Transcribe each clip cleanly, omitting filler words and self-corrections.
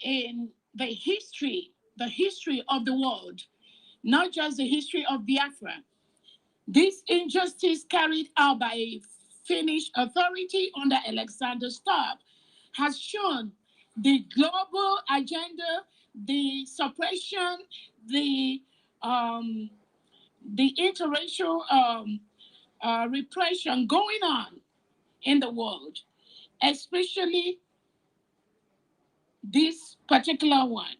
in the history of the world, not just the history of Biafra. This injustice carried out by a Finnish authority under Alexander Stubb has shown the global agenda, the suppression, the interracial repression going on in the world, especially this particular one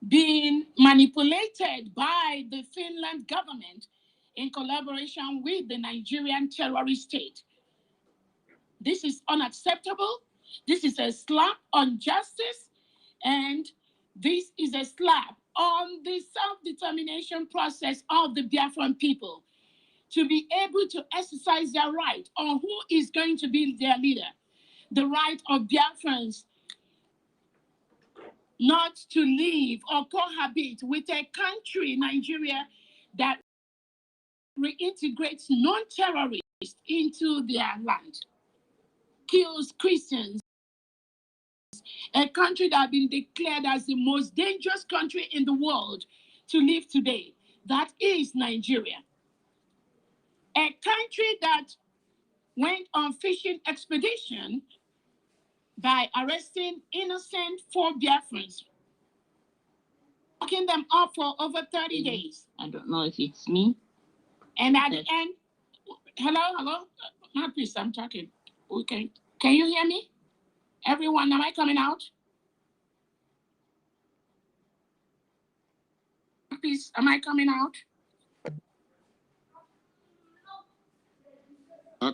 being manipulated by the Finland government in collaboration with the Nigerian terrorist state. This is unacceptable. This is a slap on justice, and this is a slap on the self-determination process of the Biafran people to be able to exercise their right on who is going to be their leader. The right of Biafrans not to live or cohabit with a country, Nigeria, that reintegrates non-terrorists into their land, kills Christians, a country that has been declared as the most dangerous country in the world to live today. That is Nigeria. A country that went on fishing expedition by arresting innocent 4 Biafrans, locking them up for over 30 days. I don't know if it's me. And at the end, hello? Not please, I'm talking. Okay. Can you hear me? Everyone, am I coming out? Please, am I coming out?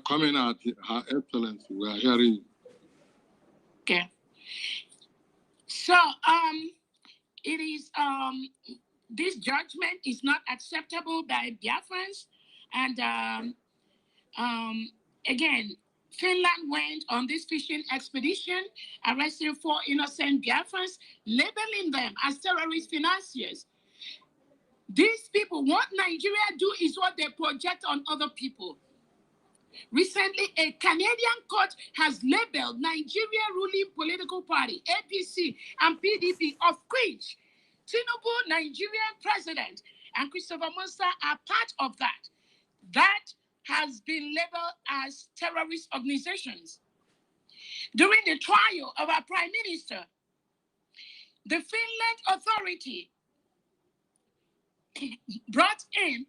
Coming out, Her Excellency, we are hearing you. Okay. So, it is, this judgment is not acceptable by Biafrans. And again, Finland went on this fishing expedition, arresting 4 innocent Biafrans, labeling them as terrorist financiers. These people, what Nigeria do is what they project on other people. Recently, a Canadian court has labeled Nigeria ruling political party, APC and PDP, of which Tinubu, Nigerian president, and Christopher Monster are part of that. That has been labeled as terrorist organizations. During the trial of our prime minister, the Finland authority brought in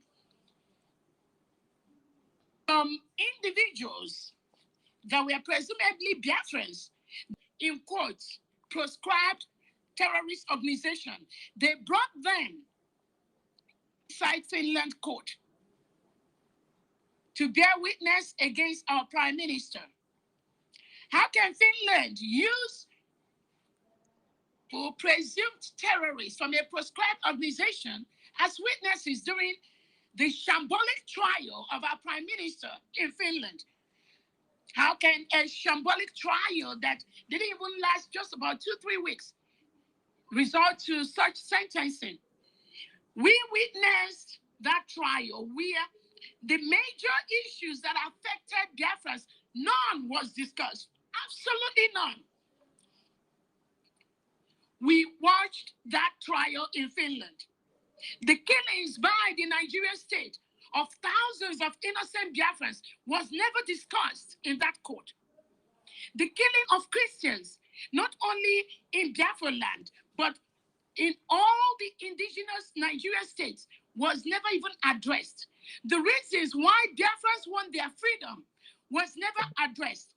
individuals that were presumably Biafrans, in quotes, proscribed terrorist organization. They brought them inside Finland court to bear witness against our prime minister. How can Finland use presumed terrorists from a proscribed organization as witnesses during the shambolic trial of our prime minister in Finland? How can a shambolic trial that didn't even last just about 2-3 weeks result to such sentencing? We witnessed that trial where the major issues that affected Biafrans, none was discussed. Absolutely none. We watched that trial in Finland. The killings by the Nigerian state of thousands of innocent Biafrans was never discussed in that court. The killing of Christians, not only in Biafra land, but in all the indigenous Nigerian states, was never even addressed. The reasons why Biafrans want their freedom was never addressed.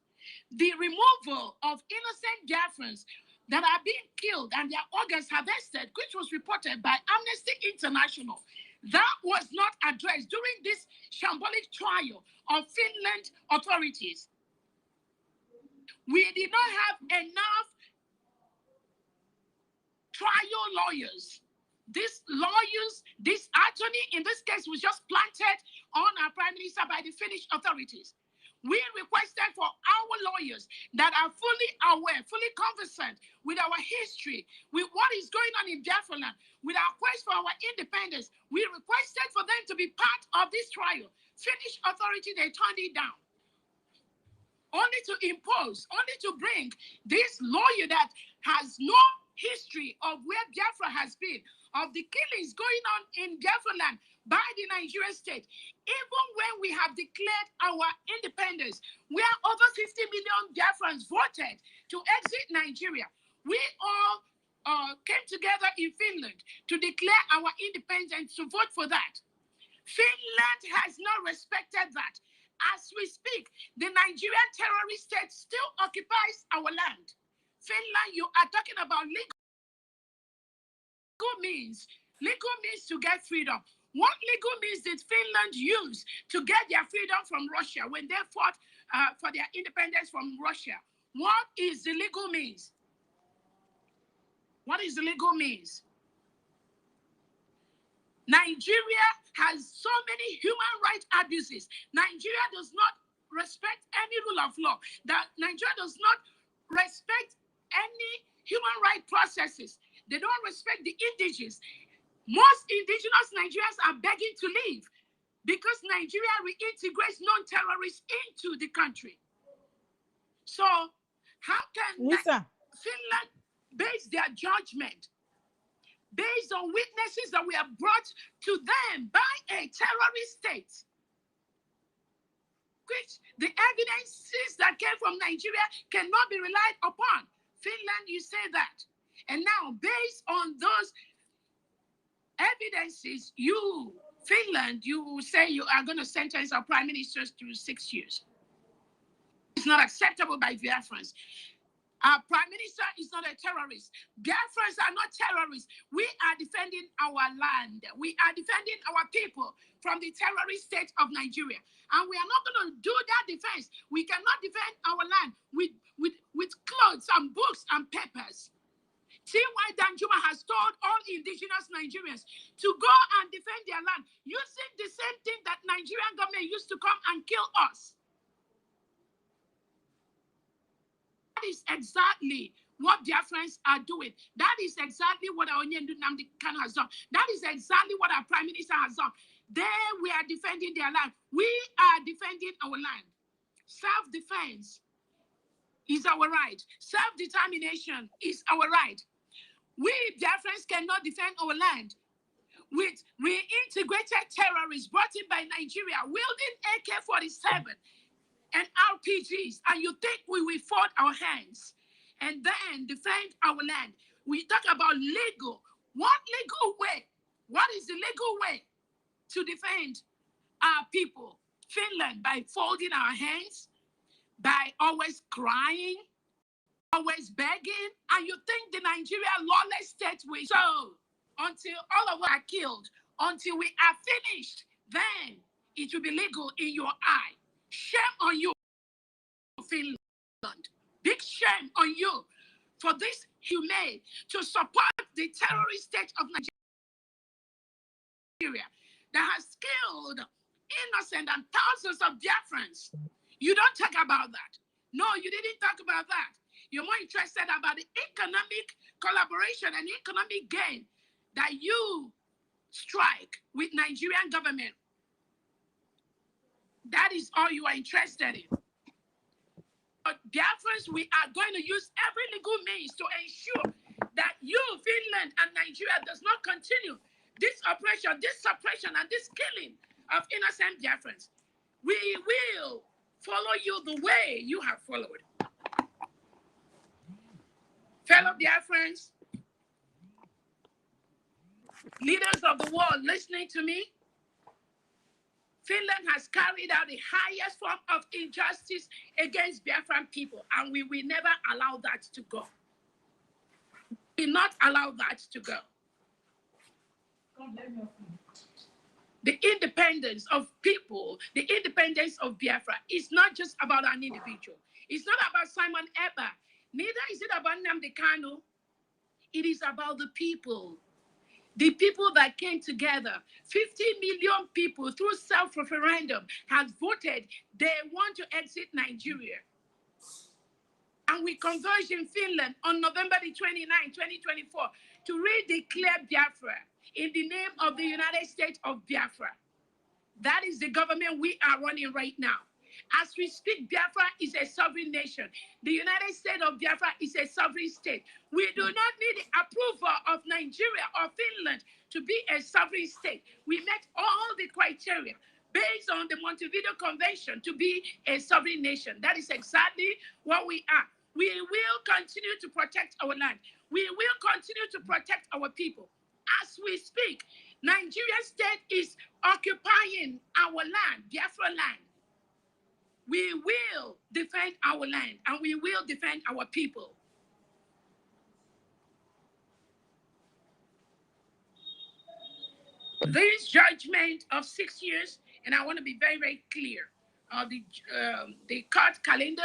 The removal of innocent Biafrans that are being killed and their organs harvested, which was reported by Amnesty International, that was not addressed during this shambolic trial of Finland authorities. We did not have enough trial lawyers. These lawyers, this attorney in this case was just planted on our prime minister by the Finnish authorities. We requested for our lawyers that are fully aware, fully conversant with our history, with what is going on in Biafra land, with our quest for our independence. We requested for them to be part of this trial. Finnish authority, they turned it down. Only to impose, only to bring this lawyer that has no history of where Biafra has been, of the killings going on in Biafra land by the Nigerian state. Even when we have declared our independence, where over 50 million Biafrans voted to exit Nigeria, we all came together in Finland to declare our independence, to vote for that. Finland has not respected that. As we speak, the Nigerian terrorist state still occupies our land. Finland, you are talking about legal means. Legal means to get freedom. What legal means did Finland use to get their freedom from Russia when they fought for their independence from Russia? What is the legal means? What is the legal means? Nigeria has so many human rights abuses. Nigeria does not respect any rule of law. That Nigeria does not respect any human rights processes. They don't respect the indigenous. Most indigenous Nigerians are begging to leave because Nigeria reintegrates non-terrorists into the country. So how can Finland base their judgment based on witnesses that we have brought to them by a terrorist state? Which the evidences that came from Nigeria cannot be relied upon. Finland, you say that. And now, based on those evidences, Finland, you say you are going to sentence our prime ministers to 6 years. It's not acceptable by Biafrans. Our prime minister is not a terrorist. Biafrans are not terrorists. We are defending our land. We are defending our people from the terrorist state of Nigeria. And we are not going to do that defense. We cannot defend our land with clothes and books and papers. T.Y. Danjuma has told all indigenous Nigerians to go and defend their land using the same thing that Nigerian government used to come and kill us. That is exactly what Biafrans are doing. That is exactly what our Onyendu Nnamdi Kanu has done. That is exactly what our prime minister has done. There we are defending their land. We are defending our land. Self-defense is our right. Self-determination is our right. We Biafrans cannot defend our land with reintegrated terrorists brought in by Nigeria wielding AK-47 and RPGs, and you think we will fold our hands and then defend our land? We talk about legal. What legal way? What is the legal way to defend our people? Finland, by folding our hands, by always crying, always begging, and you think the Nigeria lawless state will so until all of us are killed, until we are finished, then it will be legal in your eye. Shame on you, Finland. Big shame on you for this humane to support the terrorist state of Nigeria that has killed innocent and thousands of Biafrans. You don't talk about that. No, you didn't talk about that. You're more interested about the economic collaboration and economic gain that you strike with Nigerian government. That is all you are interested in. But Biafrans, we are going to use every legal means to ensure that you, Finland, and Nigeria does not continue this oppression, this suppression, and this killing of innocent Biafrans. We will follow you the way you have followed. Fellow Biafrans, leaders of the world listening to me, Finland has carried out the highest form of injustice against Biafran people, and we will never allow that to go. We will not allow that to go. The independence of people, the independence of Biafra is not just about an individual. It's not about Simon Eber. Neither is it about Nnamdi Kanu. It is about the people. The people that came together, 50 million people through self-referendum have voted they want to exit Nigeria. And we converged in Finland on November the 29th, 2024, to redeclare Biafra in the name of the United States of Biafra. That is the government we are running right now. As we speak, Biafra is a sovereign nation. The United States of Biafra is a sovereign state. We do not need the approval of Nigeria or Finland to be a sovereign state. We met all the criteria based on the Montevideo Convention to be a sovereign nation. That is exactly what we are. We will continue to protect our land. We will continue to protect our people. As we speak, Nigeria state is occupying our land, Biafra land. We will defend our land and we will defend our people. This judgment of 6 years, and I want to be very, very clear, the court calendar,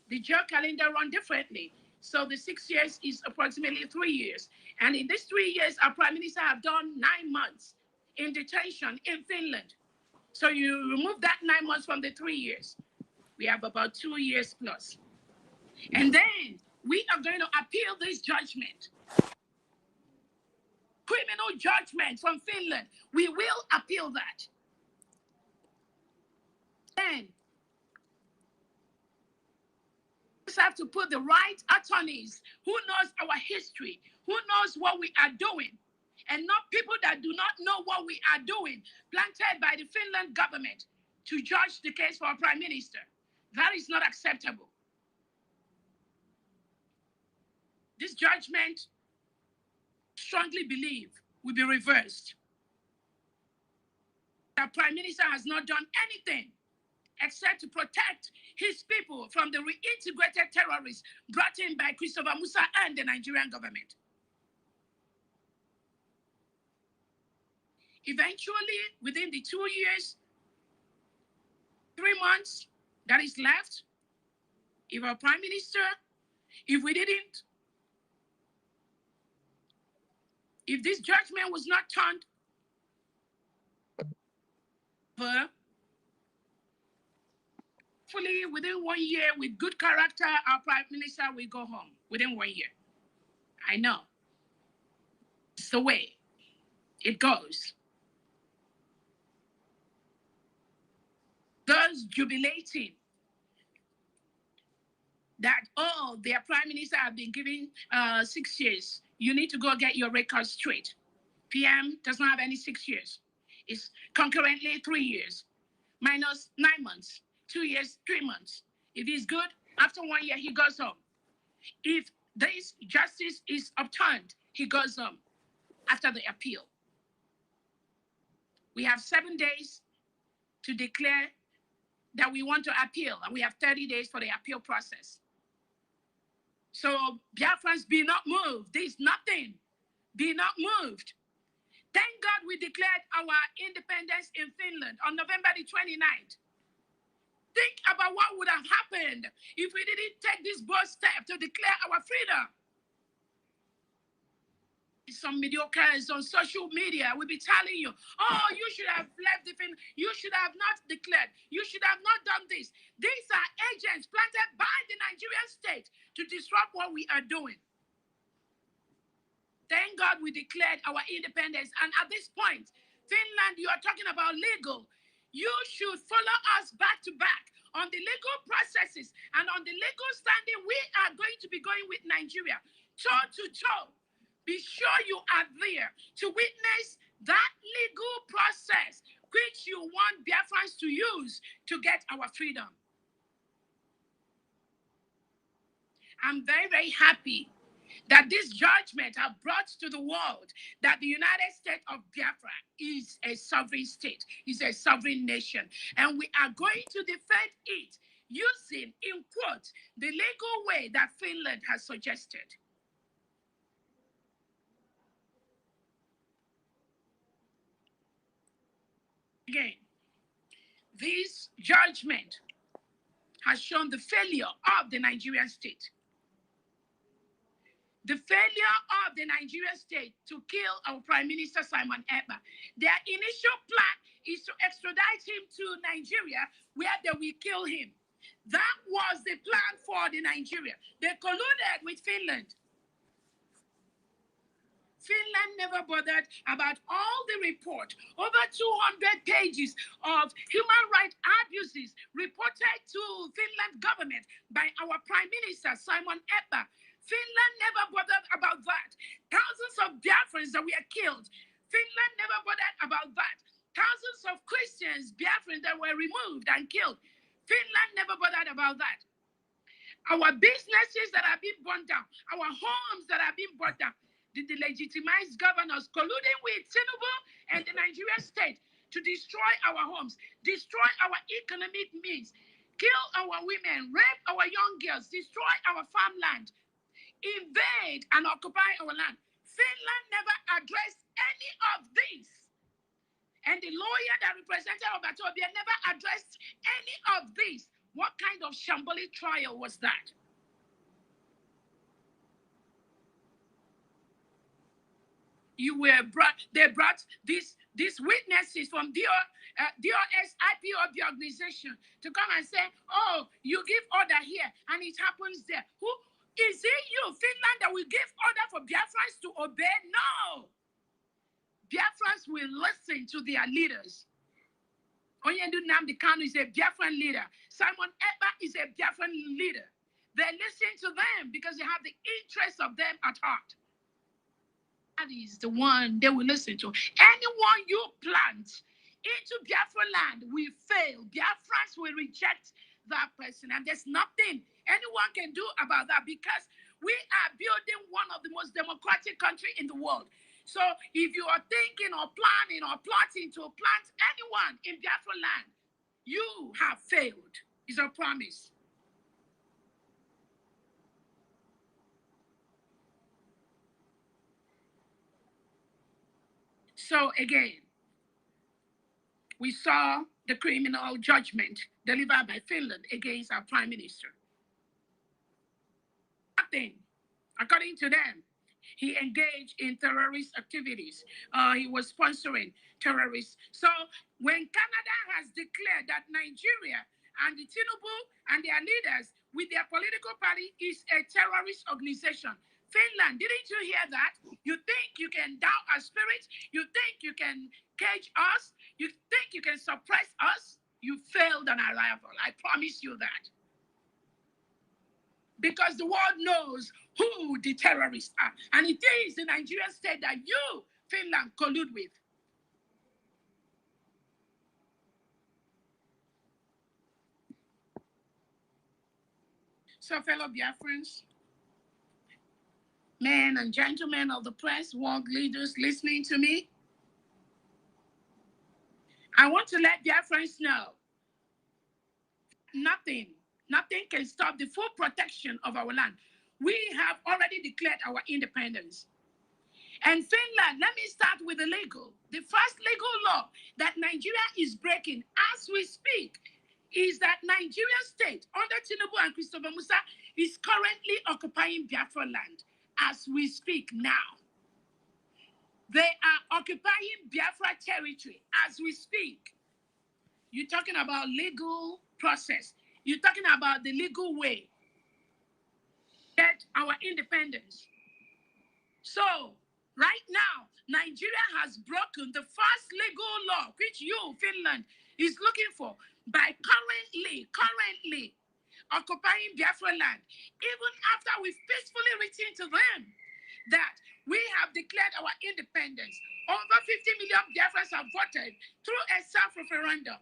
the judge calendar run differently. So the 6 years is approximately 3 years. And in these 3 years, our prime minister have done 9 months in detention in Finland. So you remove that 9 months from the 3 years. We have about 2 years plus. And then we are going to appeal this judgment. Criminal judgment from Finland. We will appeal that. Then we have to put the right attorneys who knows our history, who knows what we are doing, and not people that do not know what we are doing, planted by the Finland government to judge the case for our prime minister. That is not acceptable. This judgment, strongly believe, will be reversed. The prime minister has not done anything except to protect his people from the reintegrated terrorists brought in by Christopher Musa and the Nigerian government. Eventually, within the 2 years, 3 months that is left, if our prime minister, if this judgment was not turned over, hopefully within 1 year, with good character, our prime minister will go home within 1 year. I know. It's the way it goes. Those jubilating that, oh, their prime minister have been given 6 years. You need to go get your records straight. PM does not have any 6 years. It's concurrently 3 years, minus 9 months, 2 years, 3 months. If he's good, after 1 year, he goes home. If this justice is upturned, he goes home after the appeal. We have 7 days to declare that we want to appeal, and we have 30 days for the appeal process. So Biafrans, be not moved. There is nothing. Be not moved. Thank God we declared our independence in Finland on November the 29th. Think about what would have happened if we didn't take this bold step to declare our freedom. Some mediocres on social media will be telling you, oh, you should have left the Finland. You should have not declared. You should have not done this. These are agents planted by the Nigerian state to disrupt what we are doing. Thank God we declared our independence. And at this point, Finland, you are talking about legal. You should follow us back to back on the legal processes and on the legal standing we are going to be going with Nigeria, toe to toe. Be sure you are there to witness that legal process which you want Biafrans to use to get our freedom. I'm very, very happy that this judgment has brought to the world that the United States of Biafra is a sovereign state, is a sovereign nation, and we are going to defend it using, in quotes, the legal way that Finland has suggested. Again, this judgment has shown the failure of the Nigerian state. The failure of the Nigerian state to kill our Prime Minister Simon Ekpa. Their initial plan is to extradite him to Nigeria, where they will kill him. That was the plan for the Nigeria. They colluded with Finland. Finland never bothered about all the report, over 200 pages of human rights abuses reported to Finland government by our Prime Minister, Simon Epa. Finland never bothered about that. Thousands of Biafrans that were killed. Finland never bothered about that. Thousands of Christians, Biafrans that were removed and killed. Finland never bothered about that. Our businesses that are being burnt down, our homes that are being burnt down, the legitimized governors colluding with Tinubu and the Nigerian state to destroy our homes, destroy our economic means, kill our women, rape our young girls, destroy our farmland, invade and occupy our land. Finland never addressed any of this. And the lawyer that represented Obatobia never addressed any of this. What kind of shambolic trial was that? They brought these witnesses from DOS IPOB organization to come and say, oh, you give order here and it happens there. Who is it? You, Finland, that will give order for Biafrans to obey? No. Biafrans will listen to their leaders. Onyendu Nnamdi Kanu is a Biafran leader. Simon Epa is a Biafran leader. They listen to them because they have the interests of them at heart. That is the one they will listen to. Anyone you plant into Biafra land will fail. Biafrans will reject that person. And there's nothing anyone can do about that because we are building one of the most democratic countries in the world. So if you are thinking or planning or plotting to plant anyone in Biafra land, you have failed. It's a promise. So again, we saw the criminal judgment delivered by Finland against our prime minister. Nothing, according to them, he engaged in terrorist activities. He was sponsoring terrorists. So when Canada has declared that Nigeria and the Tinubu and their leaders with their political party is a terrorist organization, Finland, didn't you hear that? You think you can doubt our spirit? You think you can cage us? You think you can suppress us? You failed on arrival. I promise you that. Because the world knows who the terrorists are. And it is the Nigerian state that you, Finland, collude with. So, fellow Biafrans, men and gentlemen of the press, world leaders listening to me, I want to let Biafrans know nothing can stop the full protection of our land. We have already declared our independence. And Finland, let me start with the legal. The first legal law that Nigeria is breaking as we speak is that Nigerian state under Tinubu and Christopher Musa is currently occupying Biafra land as we speak now. They are occupying Biafra territory as we speak. You're talking about legal process. You're talking about the legal way to get our independence. So, right now, Nigeria has broken the first legal law, which you, Finland, is looking for by currently occupying Biafra land, even after we've peacefully written to them that we have declared our independence. Over 50 million Biafrans have voted through a self-referendum.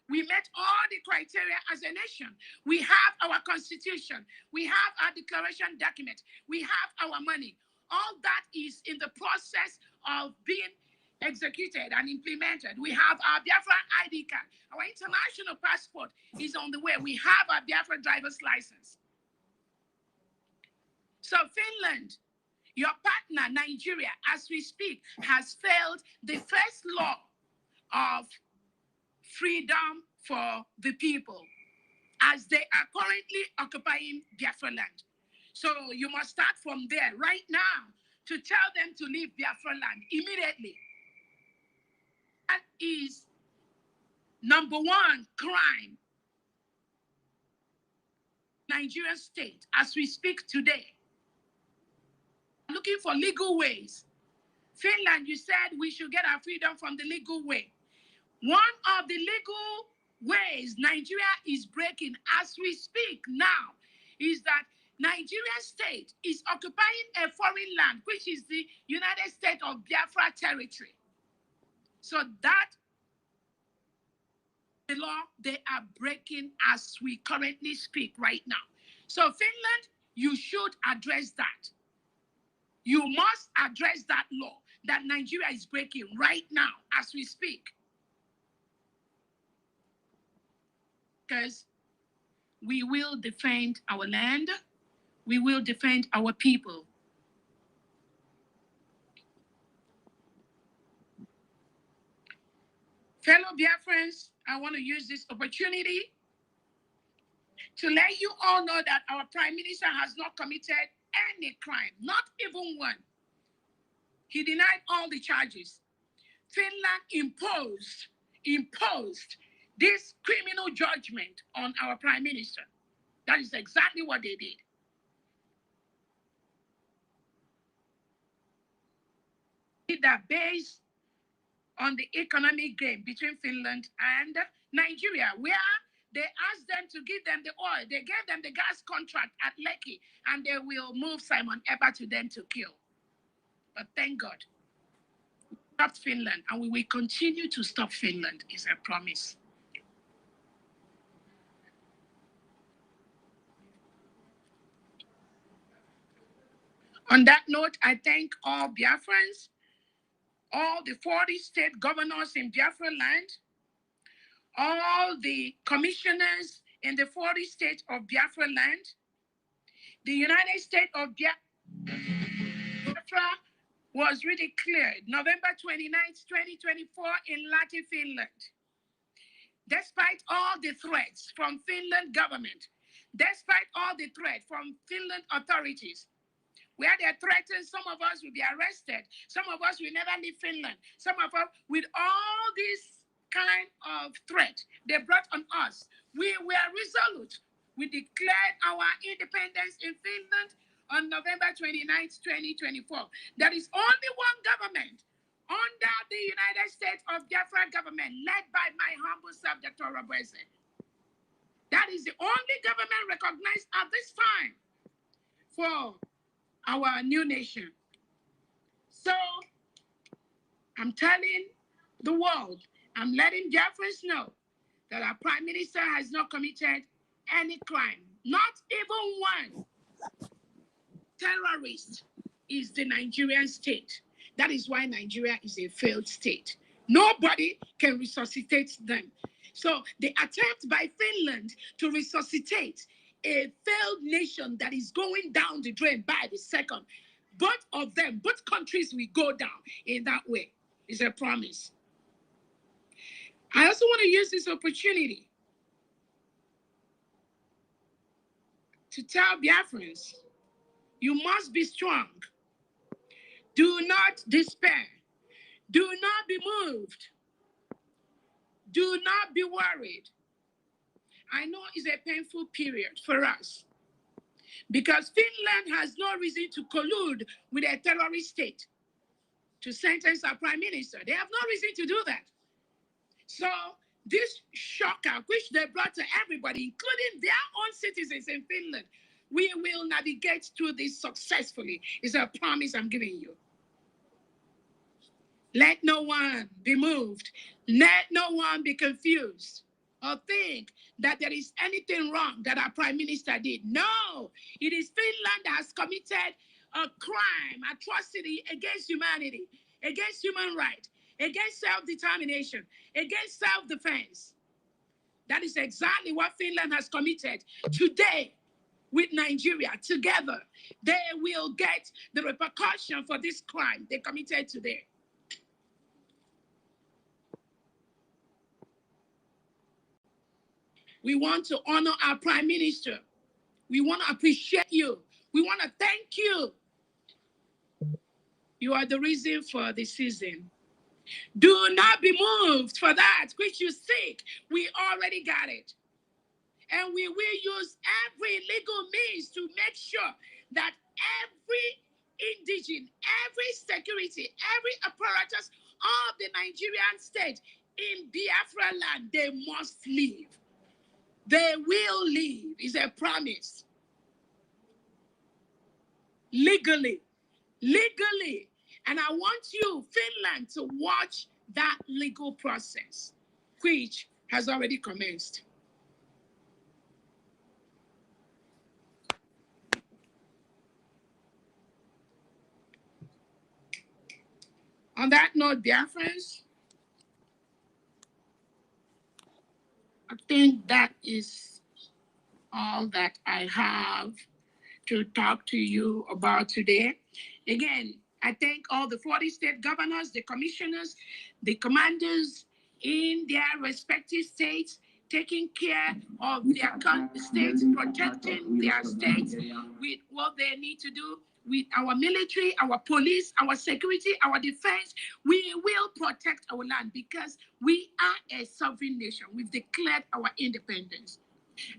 We met all the criteria as a nation. We have our constitution. We have our declaration document. We have our money. All that is in the process of being executed and implemented. We have our Biafra ID card. Our international passport is on the way. We have our Biafra driver's license. So Finland, your partner, Nigeria, as we speak, has failed the first law of freedom for the people as they are currently occupying Biafra land. So you must start from there right now to tell them to leave Biafra land immediately. That is number one crime. Nigerian state, as we speak today, looking for legal ways Finland, you said we should get our freedom from the legal way. One of the legal ways Nigeria is breaking as we speak now is that Nigeria state is occupying a foreign land, which is the United States of Biafra territory. So that the law they are breaking as we currently speak right now. So Finland, you should address that. You must address that law that Nigeria is breaking right now as we speak. Because we will defend our land, we will defend our people. Fellow Biafrans, I want to use this opportunity to let you all know that our Prime Minister has not committed any crime, not even one. He denied all the charges. Finland imposed this criminal judgment on our Prime Minister. That is exactly what they did. That based on the economic game between Finland and Nigeria, where they asked them to give them the oil. They gave them the gas contract at Lekki, and they will move Simon Eber to them to kill. But thank God, we stopped Finland, and we will continue to stop Finland, is a promise. On that note, I thank all Biafrans, all the 40 state governors in Biafra land, all the commissioners in the 40 states of Biafra land, the United States of Biafra was really cleared November 29th, 2024 in Lahti, Finland. Despite all the threats from Finland government, despite all the threats from Finland authorities, where they threatened some of us will be arrested, some of us will never leave Finland, some of us with all this kind of threat they brought on us, we were resolute. We declared our independence in Finland on November 29th, 2024. There is only one government under the United States of Biafra government led by my humble self, Dr. Robese. That is the only government recognized at this time for our new nation. So I'm telling the world, I'm letting Biafrans know that our Prime Minister has not committed any crime, not even one. Terrorist is the Nigerian state. That is why Nigeria is a failed state. Nobody can resuscitate them. So the attempt by Finland to resuscitate a failed nation that is going down the drain by the second, both of them, both countries will go down in that way. It's a promise. I also want to use this opportunity to tell Biafrans, you must be strong. Do not despair. Do not be moved. Do not be worried. I know it's a painful period for us because Finland has no reason to collude with a terrorist state to sentence our Prime Minister. They have no reason to do that. So this shocker, which they brought to everybody, including their own citizens in Finland, we will navigate through this successfully. It's a promise I'm giving you. Let no one be moved. Let no one be confused or think that there is anything wrong that our Prime Minister did. No, it is Finland that has committed a crime, atrocity against humanity, against human rights, against self-determination, against self-defense. That is exactly what Finland has committed. Today, with Nigeria, together, they will get the repercussion for this crime they committed today. We want to honor our Prime Minister. We want to appreciate you. We want to thank you. You are the reason for the season. Do not be moved for that which you seek. We already got it. And we will use every legal means to make sure that every digit, every security, every apparatus of the Nigerian state in Biafra land, they must leave. They will leave. It's a promise. Legally. Legally. And I want you, Finland, to watch that legal process, which has already commenced. On that note, Biafrans, I think that is all that I have to talk to you about today. Again, I thank all the 40 state governors, the commissioners, the commanders in their respective states, taking care of their states, protecting their states with what they need to do with our military, our police, our security, our defense. We will protect our land because we are a sovereign nation. We've declared our independence.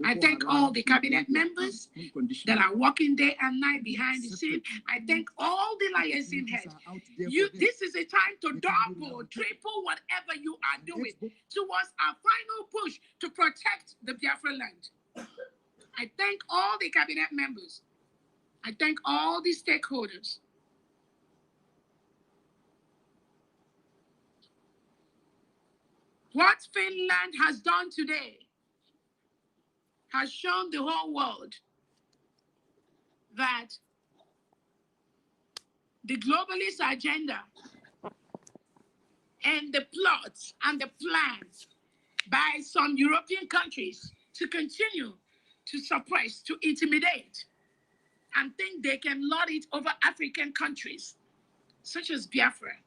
I thank all the cabinet members that are working day and night behind the scene. I thank all the liaison heads. This is a time to double, triple whatever you are doing towards our final push to protect the Biafra land. I thank all the cabinet members. I thank all the stakeholders. What Finland has done today has shown the whole world that the globalist agenda and the plots and the plans by some European countries to continue to suppress, to intimidate, and think they can lord it over African countries, such as Biafra,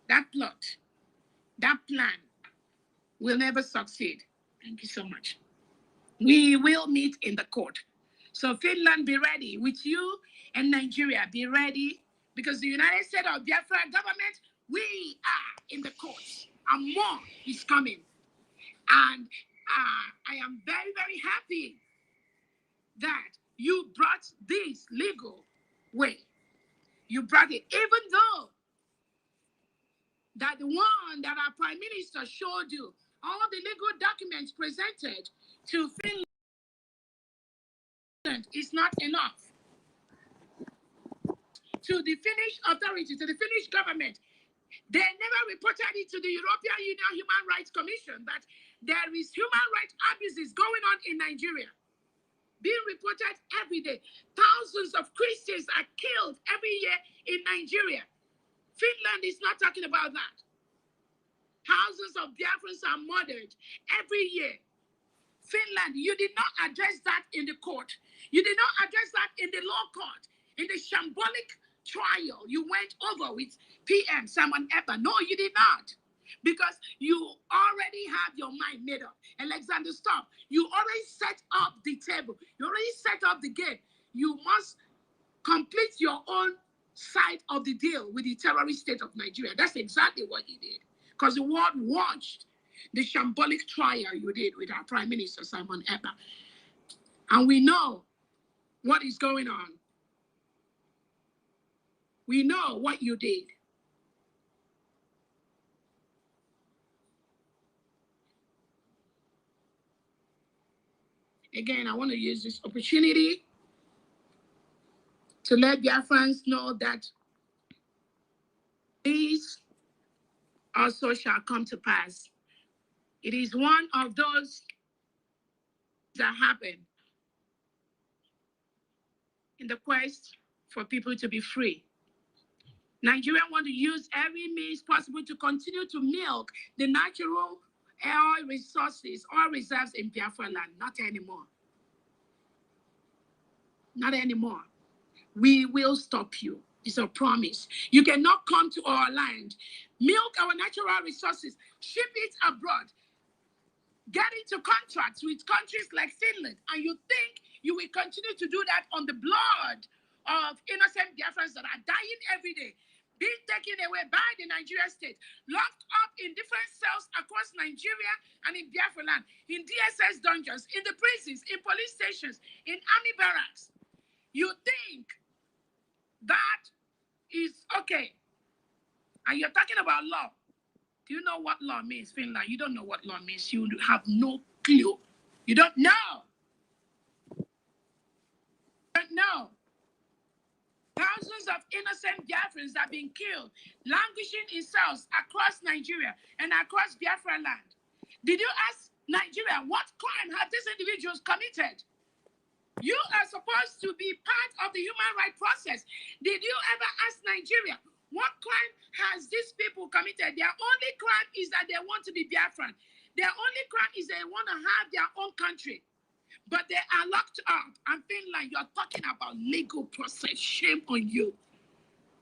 that plot, that plan will never succeed. Thank you so much. We will meet in the court. So Finland, be ready. With you and Nigeria, be ready, because the United States of Biafra government, we are in the courts, and more is coming. And I am very, very happy that you brought this legal way. You brought it, even though that the one that our Prime Minister showed you, all the legal documents presented to Finland is not enough. To the Finnish authority, to the Finnish government, they never reported it to the European Union Human Rights Commission that there is human rights abuses going on in Nigeria, being reported every day. Thousands of Christians are killed every year in Nigeria. Finland is not talking about that. Thousands of Biafrans are murdered every year. Finland, you did not address that in the court. You did not address that in the law court, in the shambolic trial you went over with PM Simon Epa. No, you did not. Because you already have your mind made up. Alexander, stop. You already set up the table. You already set up the game. You must complete your own side of the deal with the terrorist state of Nigeria. That's exactly what you did. Because the world watched the shambolic trial you did with our Prime Minister, Simon Epa. And we know what is going on. We know what you did. Again, I want to use this opportunity to let Biafrans know that these also shall come to pass. It is one of those that happen in the quest for people to be free. Nigeria want to use every means possible to continue to milk the natural oil resources, oil reserves in Biafra land. Not anymore. Not anymore. We will stop you. It's a promise. You cannot come to our land, milk our natural resources, ship it abroad, get into contracts with countries like Finland, and you think you will continue to do that on the blood of innocent Biafrans that are dying every day, being taken away by the Nigerian state, locked up in different cells across Nigeria and in Biafra land, in DSS dungeons, in the prisons, in police stations, in army barracks. You think that is okay. And you're talking about law. Do you know what law means, Finland? You don't know what law means. You have no clue. You don't know. Don't know. Thousands of innocent Biafrans have been killed, languishing in cells across Nigeria and across Biafra land. Did you ask Nigeria what crime have these individuals committed? You are supposed to be part of the human rights process. Did you ever ask Nigeria what crime has these people committed? Their only crime is that they want to be Biafran. Their only crime is they want to have their own country. But they are locked out. I'm feeling like you're talking about legal process. Shame on you.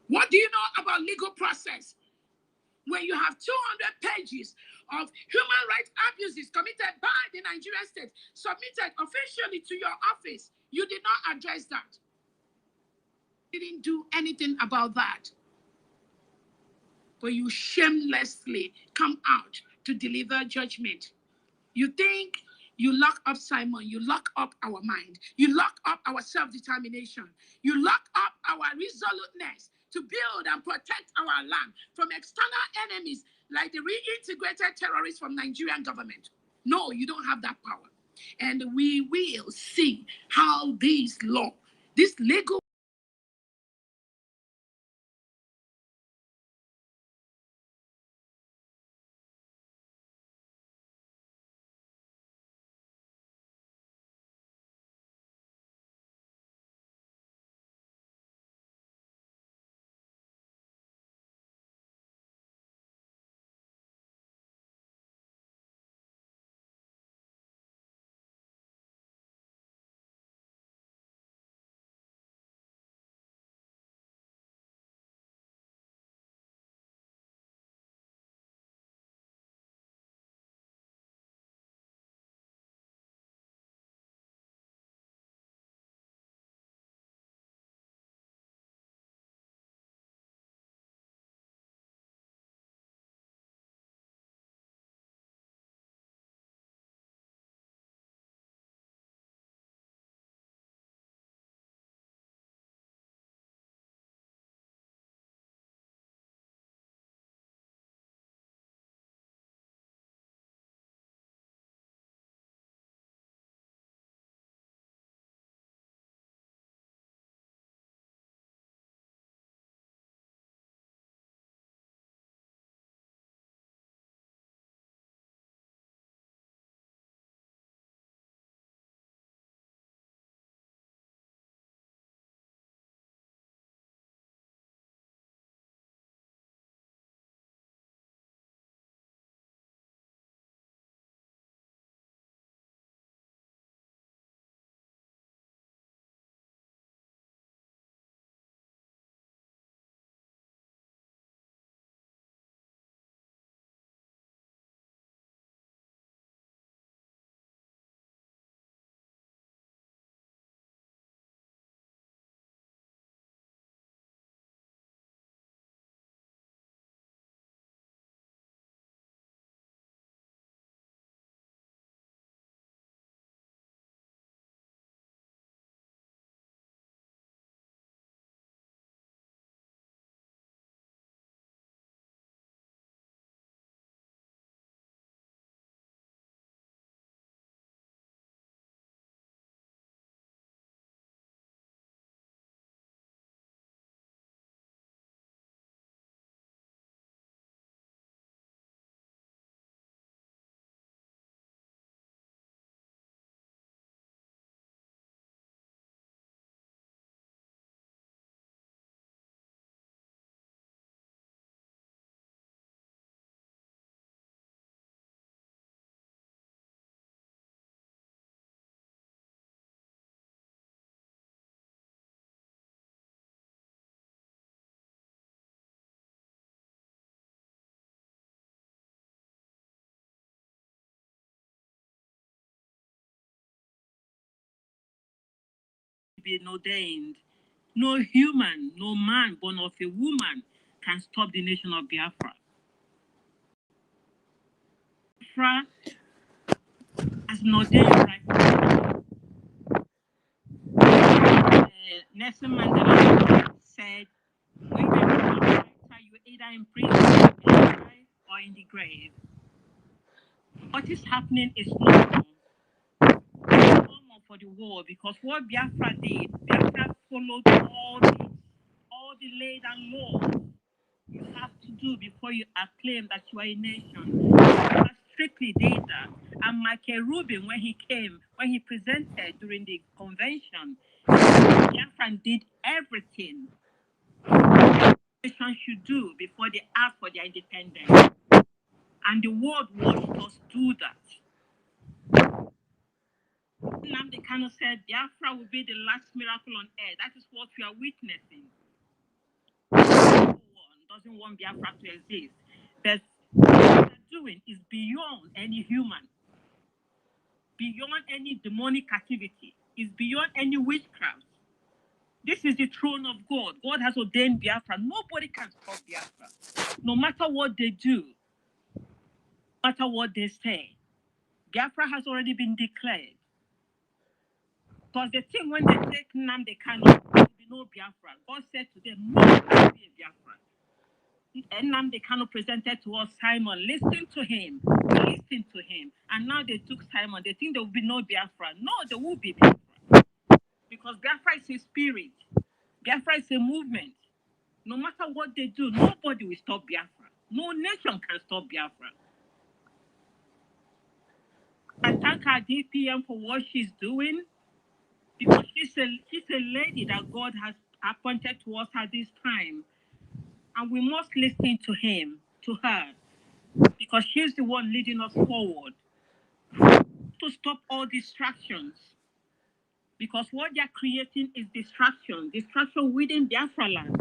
What do you know about legal process? When you have 200 pages of human rights abuses committed by the Nigerian state submitted officially to your office, you did not address that. You didn't do anything about that. But you shamelessly come out to deliver judgment. You think you lock up Simon, you lock up our mind, you lock up our self-determination, you lock up our resoluteness to build and protect our land from external enemies like the reintegrated terrorists from Nigerian government. No, you don't have that power. And we will see how this law, this legal been ordained. No human, no man born of a woman can stop the nation of Biafra. Biafra has been ordained right now. Nelson Mandela said, when in prison, or in the grave. What is happening is normal. It's normal for the world, because what Biafra did, Biafra followed all the laid and laws you have to do before you acclaim that you are a nation. Biafra strictly did that. And Michael Rubin, when he presented during the convention, Biafra did everything nations should do before they ask for their independence. And the world watched us do that. Nnamdi Kanu said Biafra will be the last miracle on earth. That is what we are witnessing. No one doesn't want Biafra to exist. But what they're doing is beyond any human, beyond any demonic activity, is beyond any witchcraft. This is the throne of God. God has ordained Biafra. Nobody can stop Biafra. No matter what they do, no matter what they say, Biafra has already been declared. Because the thing when they take Nnamdi Kanu, there will be no Biafra. God said to them, no, there will be a Biafra. And Nnamdi Kanu presented to us Simon. Listen to him. Listen to him. And now they took Simon. They think there will be no Biafra. No, there will be Biafra. Because Biafra is a spirit. Biafra is a movement. No matter what they do, nobody will stop Biafra. No nation can stop Biafra. I thank our DPM for what she's doing, because she's a lady that God has appointed to us at this time. And we must listen to her, because she's the one leading us forward. To stop all distractions. Because what they're creating is distraction within Biafra land,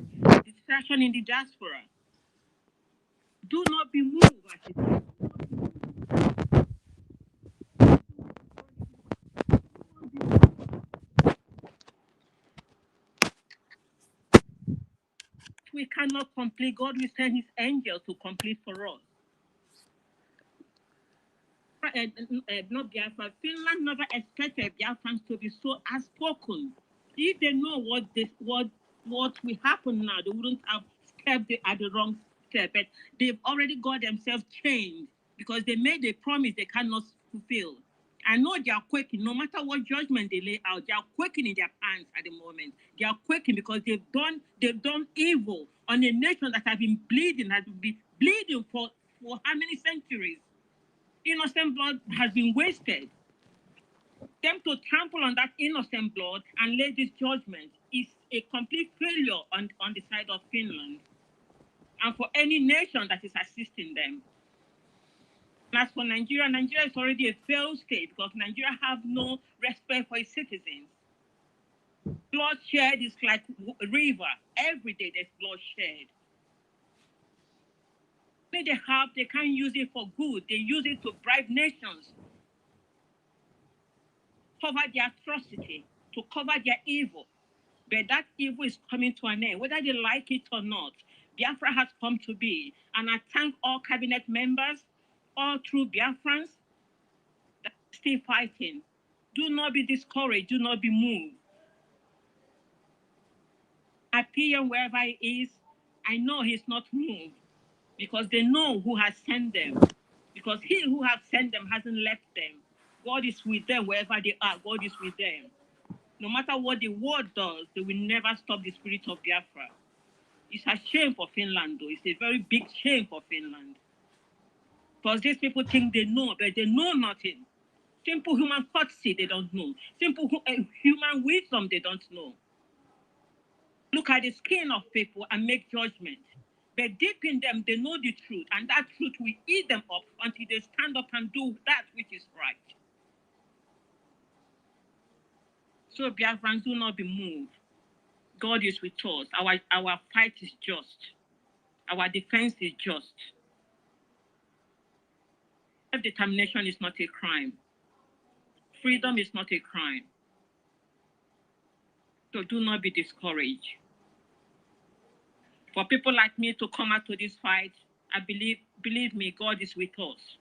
distraction in the diaspora. Do not be moved. We cannot complete. God will send his angel to complete for us. Not Biafra. Finland never expected Biafrans to be so outspoken. If they know what will happen now, they wouldn't have stepped at the wrong step. But they've already got themselves changed, because they made a promise they cannot fulfill. I know they are quaking. No matter what judgment they lay out, they are quaking in their pants at the moment. They are quaking because they've done evil on a nation that has been bleeding for how many centuries? Innocent blood has been wasted. Them to trample on that innocent blood and lay this judgment is a complete failure on the side of Finland, and for any nation that is assisting them. As for Nigeria, Nigeria is already a failed state, because Nigeria have no respect for its citizens. Bloodshed is like a river. Every day there's bloodshed. They can't use it for good. They use it to bribe nations, cover their atrocity, to cover their evil. But that evil is coming to an end, whether they like it or not. Biafra has come to be. And I thank all cabinet members, all true Biafrans, that are still fighting. Do not be discouraged. Do not be moved. I PM wherever he is, I know he's not moved, because they know who has sent them. Because he who has sent them hasn't left them. God is with them wherever they are. God is with them. No matter what the world does, they will never stop the spirit of Biafra. It's a shame for Finland, though. It's a very big shame for Finland. Because these people think they know, but they know nothing. Simple human courtesy, they don't know. Simple human wisdom, they don't know. Look at the skin of people and make judgment. But deep in them, they know the truth, and that truth will eat them up until they stand up and do that which is right. So Biafrans, do not be moved. God is with us. Our fight is just. Our defense is just. Self-determination is not a crime. Freedom is not a crime. So do not be discouraged. For people like me to come out to this fight, I believe me, God is with us.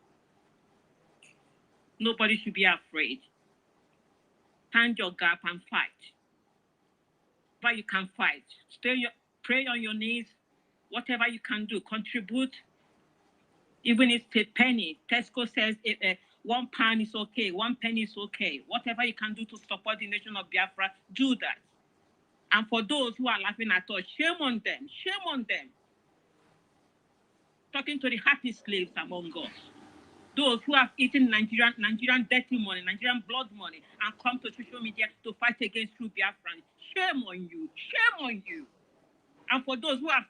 Nobody should be afraid. Stand your gap and fight. But you can fight. Pray on your knees. Whatever you can do, contribute. Even if it's a penny, Tesco says £1 is okay, 1 penny is okay. Whatever you can do to support the nation of Biafra, do that. And for those who are laughing at us, shame on them, shame on them. Talking to the happy slaves among us. Those who have eaten Nigerian dirty money, Nigerian blood money, and come to social media to fight against true Biafrans. Shame on you, shame on you. And for those who have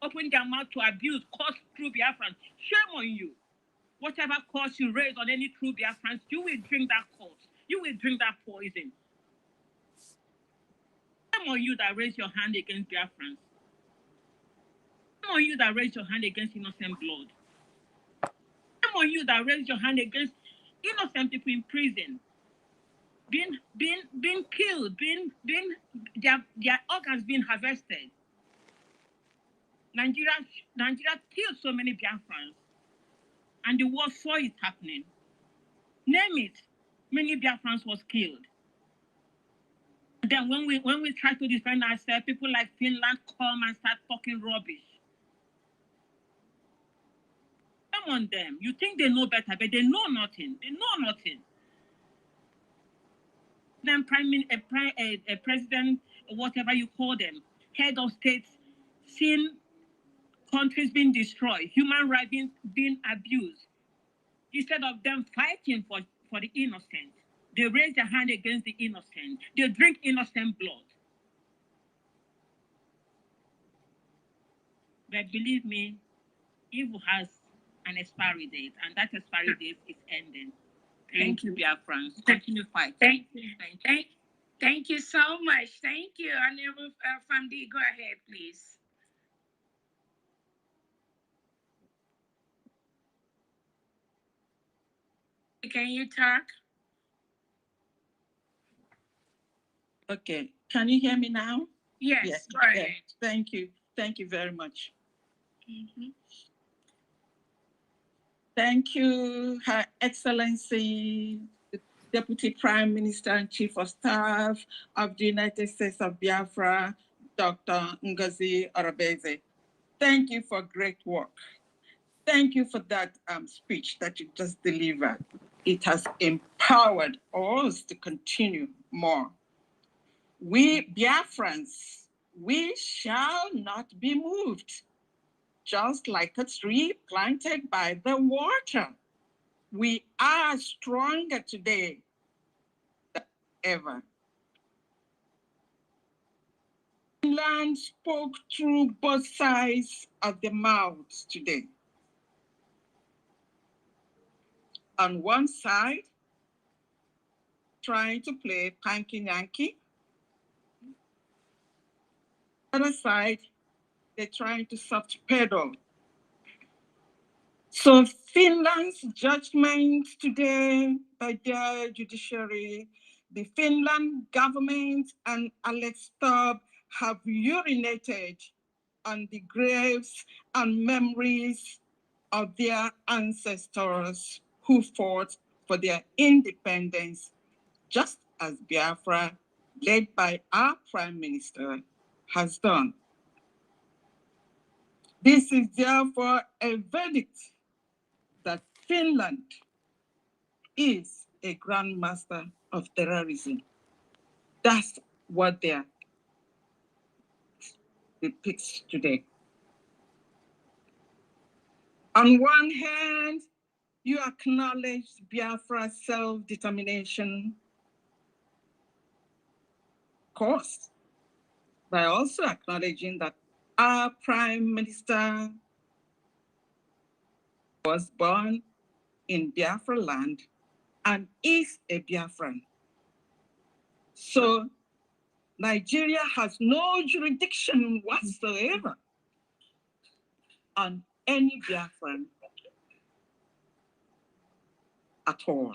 opened their mouth to abuse, curse true Biafrans, shame on you. Whatever curse you raise on any true Biafrans, you will drink that curse. You will drink that poison. Shame on you that raise your hand against Biafrans. Shame on you that raise your hand against innocent blood. Shame on you that raise your hand against innocent people in prison, being killed, their organs being harvested. Nigeria killed so many Biafrans, and the world saw it happening. Name it, many Biafrans was killed. And then when we try to defend ourselves, people like Finland come and start talking rubbish. Come on them. You think they know better, but they know nothing. They know nothing. Then president, whatever you call them, head of states, seeing countries being destroyed, human rights being abused. Instead of them fighting for the innocent, they raise their hand against the innocent. They drink innocent blood. But believe me, evil has an expiry date, and that expiry date is ending. Thank you, Biafrans. Continue fighting. Thank you so much. Thank you. Honorable Famdi, go ahead, please. Can you talk? Okay. Can you hear me now? Yes. Go ahead. Thank you. Thank you very much. Mm-hmm. Thank you, Her Excellency, the Deputy Prime Minister and Chief of Staff of the United States of Biafra, Dr. Ngozi Arabeze. Thank you for great work. Thank you for that speech that you just delivered. It has empowered us to continue more. We Biafrans, we shall not be moved. Just like a tree planted by the water, we are stronger today than ever. Finland spoke through both sides of the mouth today. On one side, trying to play panky-yanky. Other side, they're trying to soft pedal. So Finland's judgment today by their judiciary, the Finland government and Alex Stubb have urinated on the graves and memories of their ancestors who fought for their independence, just as Biafra, led by our Prime Minister, has done. This is therefore a verdict that Finland is a grandmaster of terrorism. That's what their depicts today. On one hand, you acknowledge Biafra's self-determination course by also acknowledging that our Prime Minister was born in Biafra land and is a Biafran. So Nigeria has no jurisdiction whatsoever on any Biafran at all.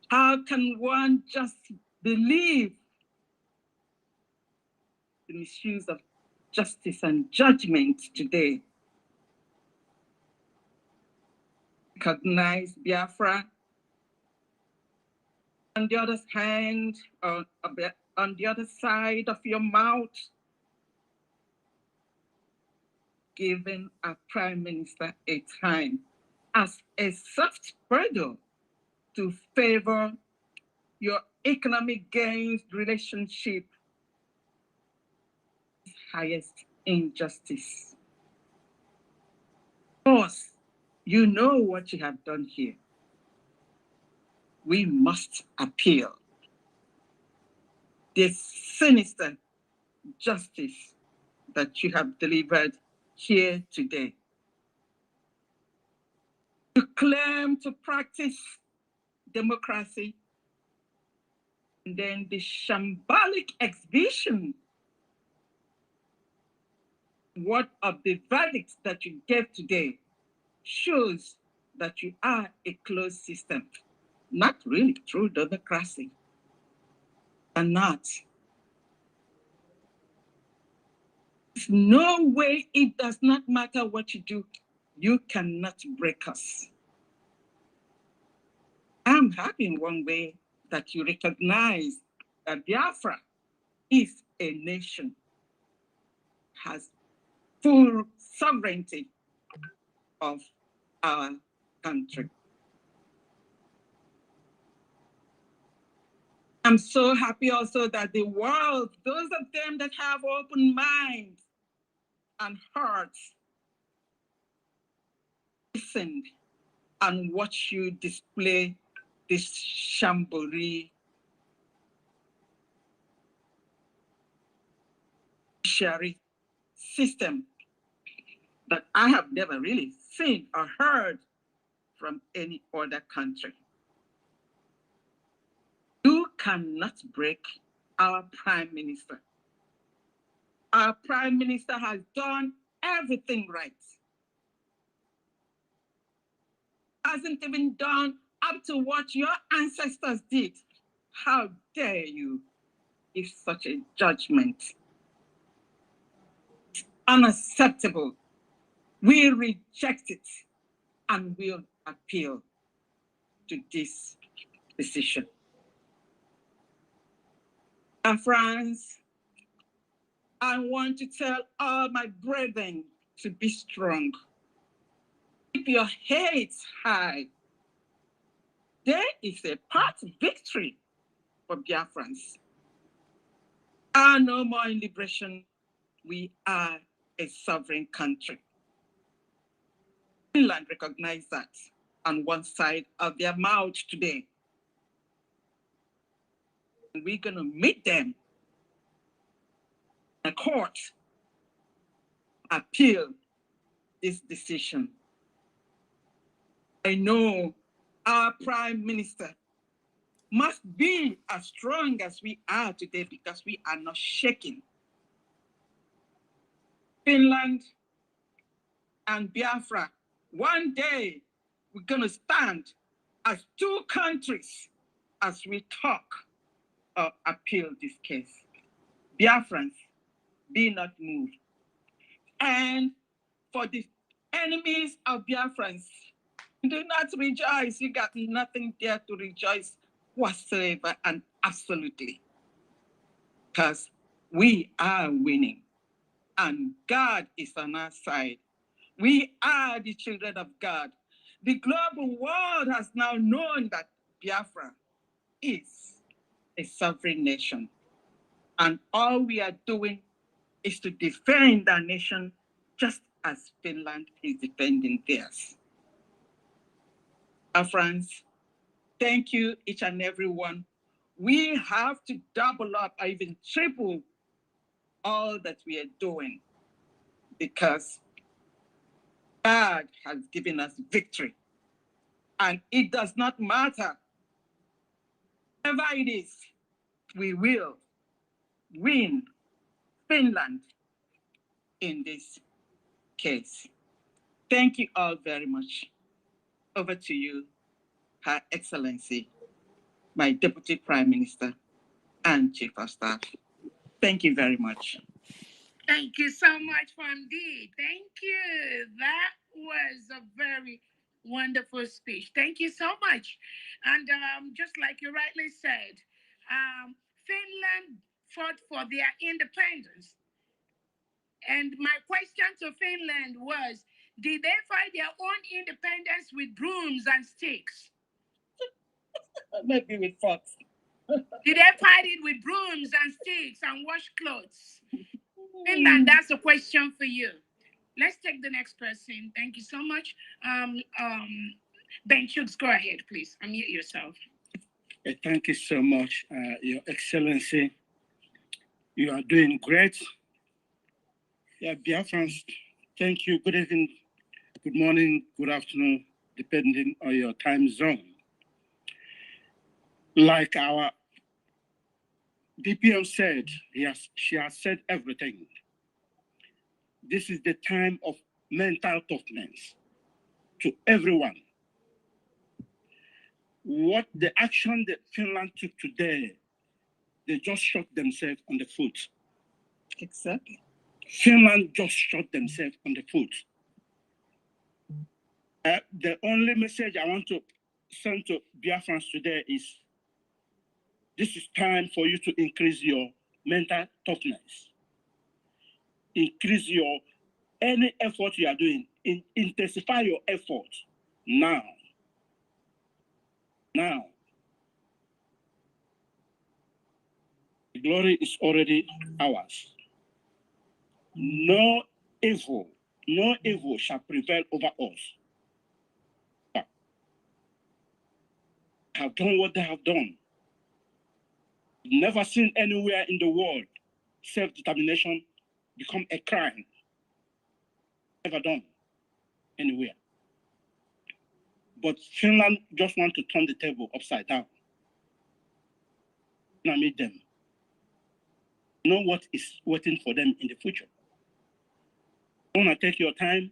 How can one just believe the misuse of justice and judgment today? Recognize Biafra. On the other hand, on the other side of your mouth, given a prime minister a time as a soft pedal to favor your economic gains relationship is highest injustice. Of course, you know what you have done here. We must appeal this sinister justice that you have delivered here today. You claim to practice democracy, and then the shambolic exhibition what of the verdicts that you gave today shows that you are a closed system, not really true democracy, and not. There's no way, it does not matter what you do, you cannot break us. I'm happy in one way that you recognize that Biafra is a nation, has full sovereignty of our country. I'm so happy also that the world, those of them that have open minds and hearts, listened and watch you display this shamboli judiciary system that I have never really seen or heard from any other country. You cannot break our prime minister. Our prime minister has done everything right. Hasn't even done up to what your ancestors did. How dare you give such a judgment? It's unacceptable. We reject it and will appeal to this decision. Biafrans, I want to tell all my brethren to be strong. Keep your heads high. There is a part victory for Biafrans. Are no more in liberation. We are a sovereign country. Finland recognized that on one side of their mouth today. And we're going to meet them in a court, appeal this decision. I know our prime minister must be as strong as we are today because we are not shaking. Finland and Biafra, one day we're going to stand as two countries as we talk or appeal this case. Biafrans, be not moved. And for the enemies of Biafrans, do not rejoice. You got nothing there to rejoice whatsoever and absolutely. Because we are winning and God is on our side. We are the children of God. The global world has now known that Biafra is a sovereign nation. And all we are doing is to defend our nation just as Finland is defending theirs. Our friends, thank you, each and every one. We have to double up or even triple all that we are doing because God has given us victory. And it does not matter. Whatever it is, we will win Finland in this case. Thank you all very much. Over to you, Her Excellency, my Deputy Prime Minister and Chief of Staff. Thank you very much. Thank you so much, Famdi. Thank you. That was a very wonderful speech. Thank you so much. And just like you rightly said, Finland fought for their independence. And my question to Finland was, did they fight their own independence with brooms and sticks? Maybe with forks. Did they fight it with brooms and sticks and washcloths? Finland, that's a question for you. Let's take the next person. Thank you so much. Ben Chooks, go ahead, please. Unmute yourself. Thank you so much, Your Excellency. You are doing great. Yeah, Biafrans, thank you. Good evening, good morning, good afternoon, depending on your time zone. Like our DPM said, she has said everything. This is the time of mental toughness to everyone. What the action that Finland took today, they just shot themselves on the foot. Exactly. Finland just shot themselves on the foot. The only message I want to send to Biafrans today is, this is time for you to increase your mental toughness. Increase your, any effort you are doing, intensify your effort now. Now. The glory is already ours. No evil shall prevail over us. Have done what they have done. Never seen anywhere in the world self-determination become a crime. Never done anywhere. But Finland just want to turn the table upside down. Now meet them. Know what is waiting for them in the future. I want to take your time.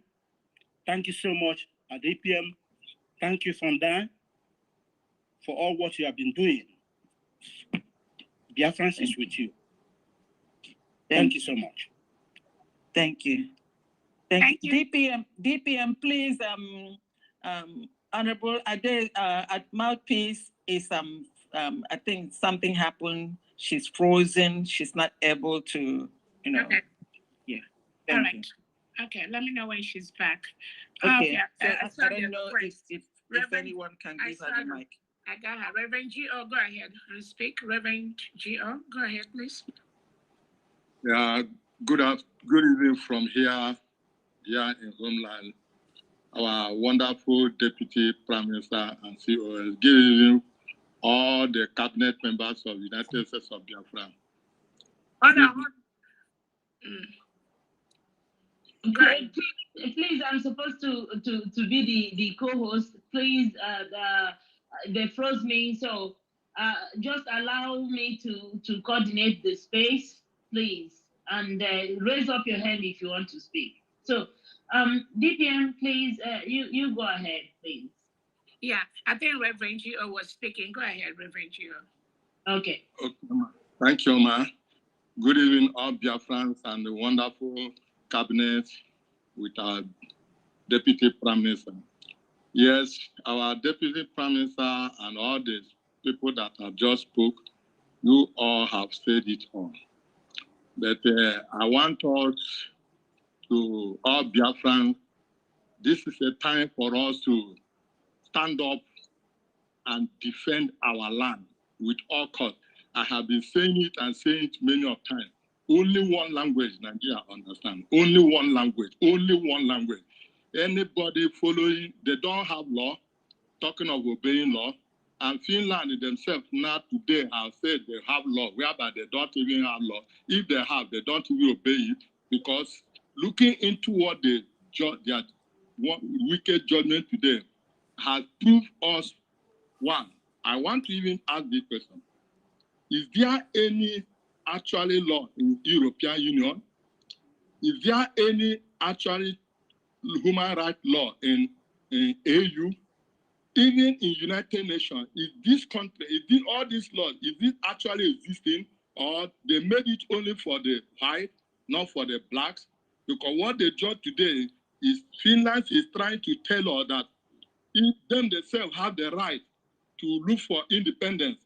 Thank you so much at APM. Thank you from there for all what you have been doing. Biafrans is with you. Thank you so much. Thank you. Thank you. DPM, please, Honorable Ade, at Mouthpiece is, I think something happened. She's frozen. She's not able to, Okay. Yeah. All right. You. Okay, let me know when she's back. Okay. So, I don't know if anyone can give her the mic. I got her. Reverend G.O., go ahead and speak. Reverend G.O., go ahead, please. Yeah, good evening from here in Homeland. Our wonderful Deputy Prime Minister and COS, good evening, all the cabinet members of the United States of Biafra. Please, I'm supposed to be the co-host. Please, they froze me, so just allow me to coordinate the space, please, and raise up your hand if you want to speak. So, DPM, please, you go ahead, please. Yeah, I think Reverend Gio was speaking. Go ahead, Reverend Gio. Okay. Thank you, Ma. Good evening, all Biafrans and the wonderful cabinet with our Deputy Prime Minister. Yes, our Deputy Prime Minister and all the people that have just spoke, you all have said it all. But I want us to all Biafrans, this is a time for us to stand up and defend our land with all cost. I have been saying it and saying it many of times. Only one language Nigeria understands. Only one language. Only one language. Anybody following, they don't have law, talking of obeying law. And Finland themselves now today have said they have law, whereby they don't even have law. If they have, they don't even obey it, because looking into what their wicked judgment today has proved us one. I want to even ask this question. Is there any actually law in European Union? Is there any actually human rights law in AU? Even in United Nations, is this country, all these laws, is it actually existing, or they made it only for the white, not for the blacks? Because what they judge today is Finland is trying to tell us that if them themselves have the right to look for independence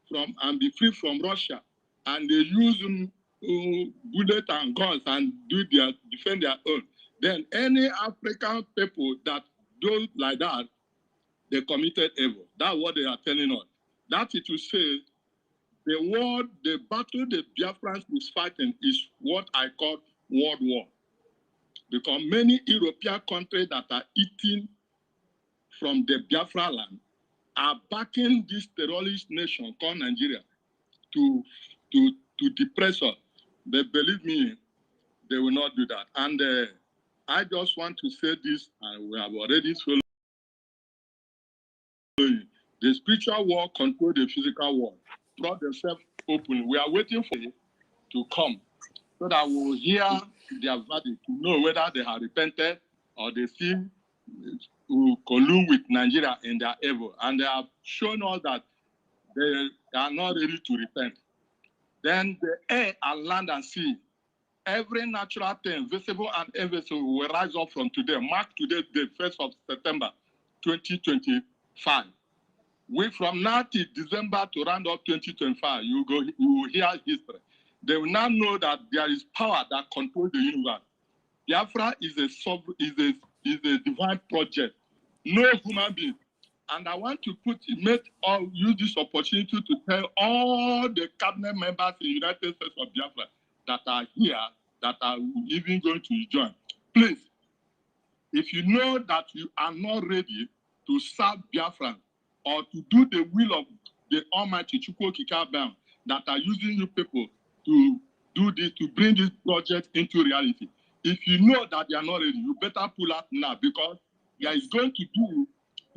from and be free from Russia, and they use bullets and guns and defend their own. Then any African people that do like that, they committed evil. That's what they are telling us. That is to say, the battle the Biafrans is fighting is what I call world war. Because many European countries that are eating from the Biafra land are backing this terrorist nation called Nigeria to depress us. But believe me, they will not do that. And I just want to say this, and we have already swallowed. The spiritual war control the physical war. Brought themselves open. We are waiting for it to come so that we will hear their verdict to know whether they have repented or they still collude with Nigeria in their evil. And they have shown us that they are not ready to repent. Then the air and land and sea, every natural thing, visible and invisible, will rise up from today. Mark today, the 1st of September, 2025. From now till December to round up 2025, you will hear history. They will now know that there is power that controls the universe. Biafra is a divine project, no human being. And I want to use this opportunity to tell all the cabinet members in the United States of Biafra that are here, that are even going to join. Please, if you know that you are not ready to serve Biafra or to do the will of the Almighty Chukwu Kikabam that are using you people to do this, to bring this project into reality, if you know that they are not ready, you better pull out now, because there is going to be,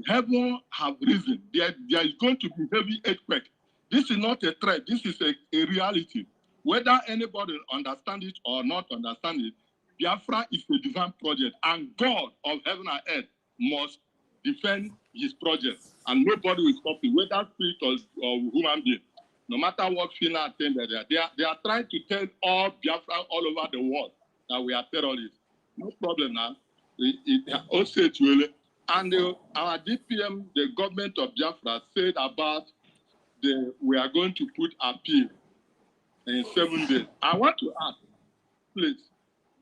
heaven have risen. There is going to be heavy earthquake. This is not a threat. This is a reality. Whether anybody understands it or not understand it, Biafra is a divine project, and God of heaven and earth must defend his project, and nobody will stop it, whether spirit or human being. No matter what Finland think they are trying to tell all Biafra all over the world that we are terrorists. No problem now. Also, and our DPM, the government of Biafra, said about we are going to put appeal in 7 days. I want to ask, please,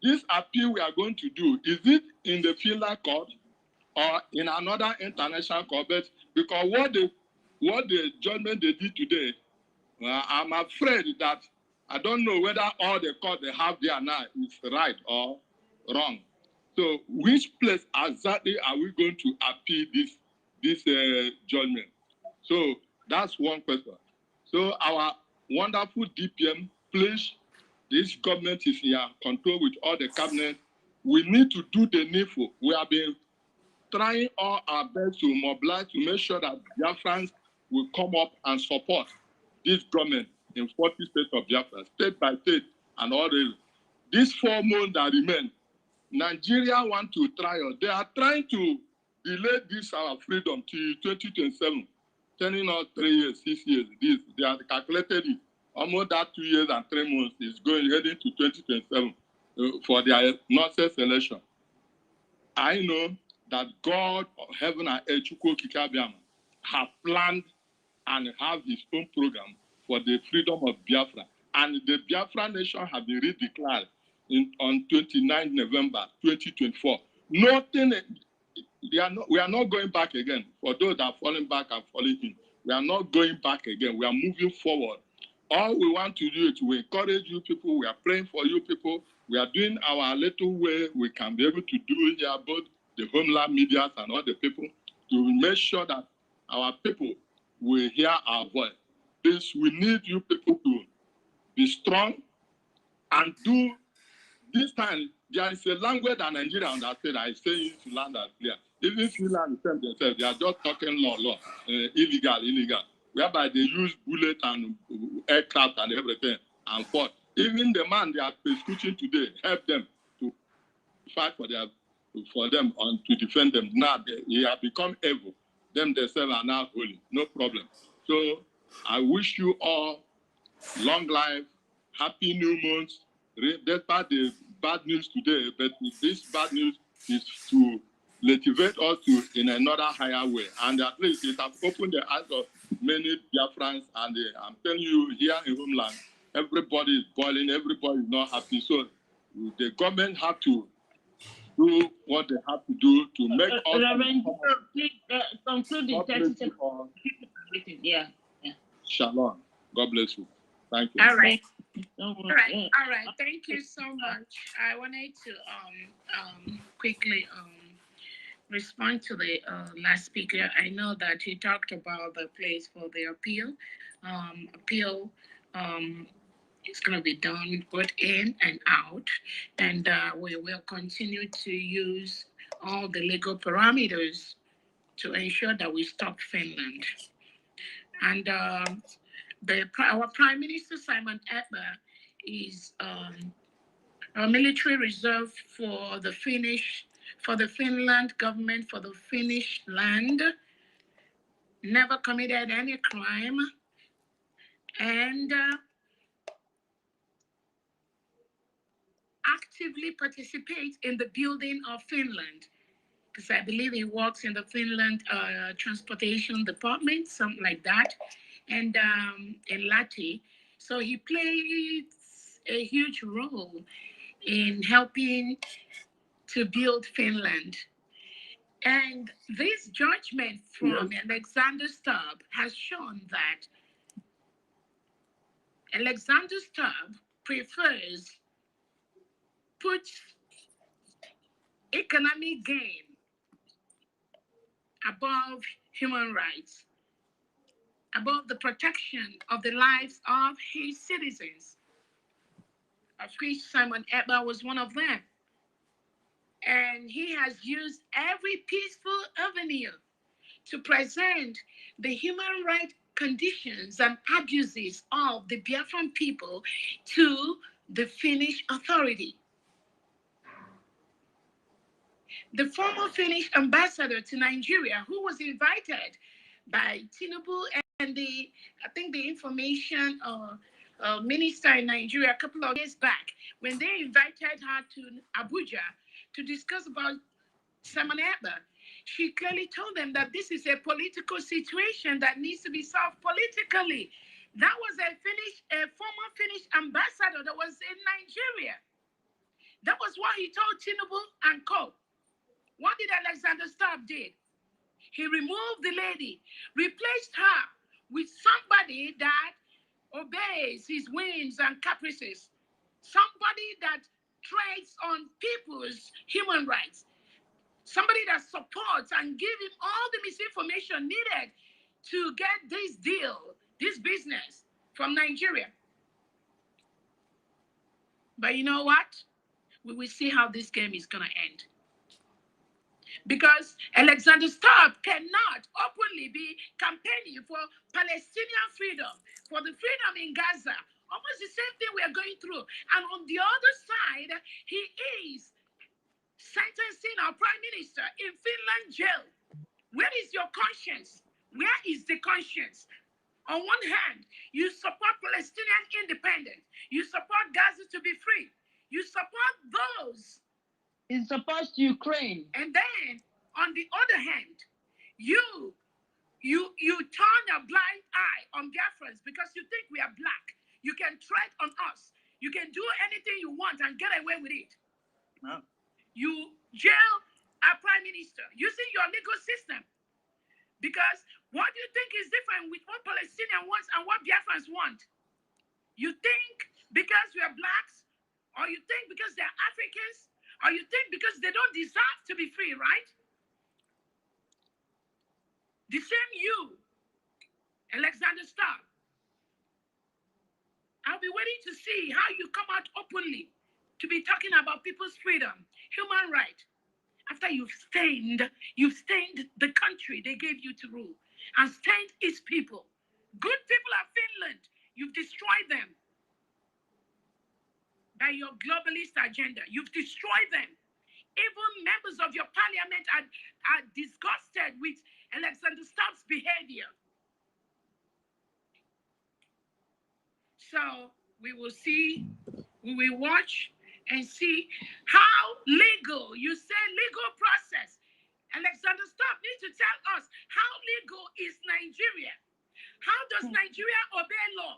this appeal we are going to do, is it in the Finland court or in another international court? Because what the judgment they did today, I'm afraid that I don't know whether all the court they have there now is right or wrong. So which place exactly are we going to appeal this judgment? So that's one question. So our wonderful DPM, please, this government is in control with all the cabinet. We need to do the needful. We have been trying all our best to mobilize to make sure that Biafrans will come up and support this government in 40 states of Biafra, state by state, and all this. These 4 months that remain, Nigeria want to try. They are trying to delay this our freedom to 2027, telling us 3 years, 6 years. They have calculated it. Almost that 2 years and 3 months is heading to 2027 for their nonsense election. I know that God of heaven and earth, Chukwu Kikabiama, have planned and have his own program for the freedom of Biafra. And the Biafra nation have been redeclared on 29 November 2024. Nothing, we are not going back again. For those that are falling back and falling in, we are not going back again. We are moving forward. All we want to do is to encourage you people. We are praying for you people. We are doing our little way we can be able to do here, both the homeland media and all the people, to make sure that our people will hear our voice. This, we need you people to be strong and do. This time, there is a language that Nigeria understand. I say it to land that clear. Even Finland themselves, they are just talking law, illegal, whereby they use bullets and aircraft and everything and fought. Even the man they are persecuting today help them to fight for them and to defend them. Now they have become evil. Them themselves are now holy. No problem. So I wish you all long life, happy new month. Despite the bad news today, but this bad news is to motivate us to in another higher way. And at least it has opened the eyes of many Biafrans. And I'm telling you, here in homeland, everybody is boiling, everybody is not happy. So the government have to do what they have to do to make us. Reverend, please conclude in 30 seconds. Yeah. Shalom. God bless you. Thank you. All right. All right. Thank you so much. I wanted to quickly respond to the last speaker. I know that he talked about the place for the appeal. Appeal is going to be done both in and out, and we will continue to use all the legal parameters to ensure that we stop Finland. And our Prime Minister Simon Ekpa is a military reserve for the Finland government, for the Finnish land, never committed any crime, and actively participates in the building of Finland. Because I believe he works in the Finland transportation department, something like that, and in Lati. So he plays a huge role in helping to build Finland. And this judgment from Alexander Stubb has shown that Alexander Stubb puts economic gain above human rights, above the protection of the lives of his citizens, of which Simon Ekpa was one of them. And he has used every peaceful avenue to present the human rights conditions and abuses of the Biafran people to the Finnish authority. The former Finnish ambassador to Nigeria, who was invited by Tinubu and the information minister in Nigeria a couple of years back, when they invited her to Abuja to discuss about Simon Ekpa, she clearly told them that this is a political situation that needs to be solved politically. That was a former Finnish ambassador that was in Nigeria. That was what he told Tinubu and co. What did Alexander Stubb did? He removed the lady, replaced her with somebody that obeys his whims and caprices, somebody that treads on people's human rights, somebody that supports and give him all the misinformation needed to get this deal, this business from Nigeria. But you know what? We will see how this game is going to end. Because Alexander Stubb cannot openly be campaigning for Palestinian freedom, for the freedom in Gaza. Almost the same thing we are going through. And on the other side, he is sentencing our prime minister in Finland jail. Where is your conscience? Where is the conscience? On one hand, you support Palestinian independence. You support Gaza to be free. You support those. It supports Ukraine. And then, on the other hand, you turn a blind eye on Biafrans because you think we are black. You can tread on us. You can do anything you want and get away with it. No. You jail our prime minister using your legal system. Because what do you think is different with what Palestinians want and what Biafrans want? You think because we are blacks, or you think because they're Africans, or you think because they don't deserve to be free, right? The same you, Alexander Stubb. I'll be waiting to see how you come out openly to be talking about people's freedom, human right, after you've stained the country they gave you to rule, and stained its people. Good people of Finland, you've destroyed them. By your globalist agenda, you've destroyed them. Even members of your parliament are disgusted with Alexander Stubb's behavior. So we will see, we will watch and see how legal, you say legal process. Alexander Stubb needs to tell us how legal is Nigeria? How does Nigeria obey law?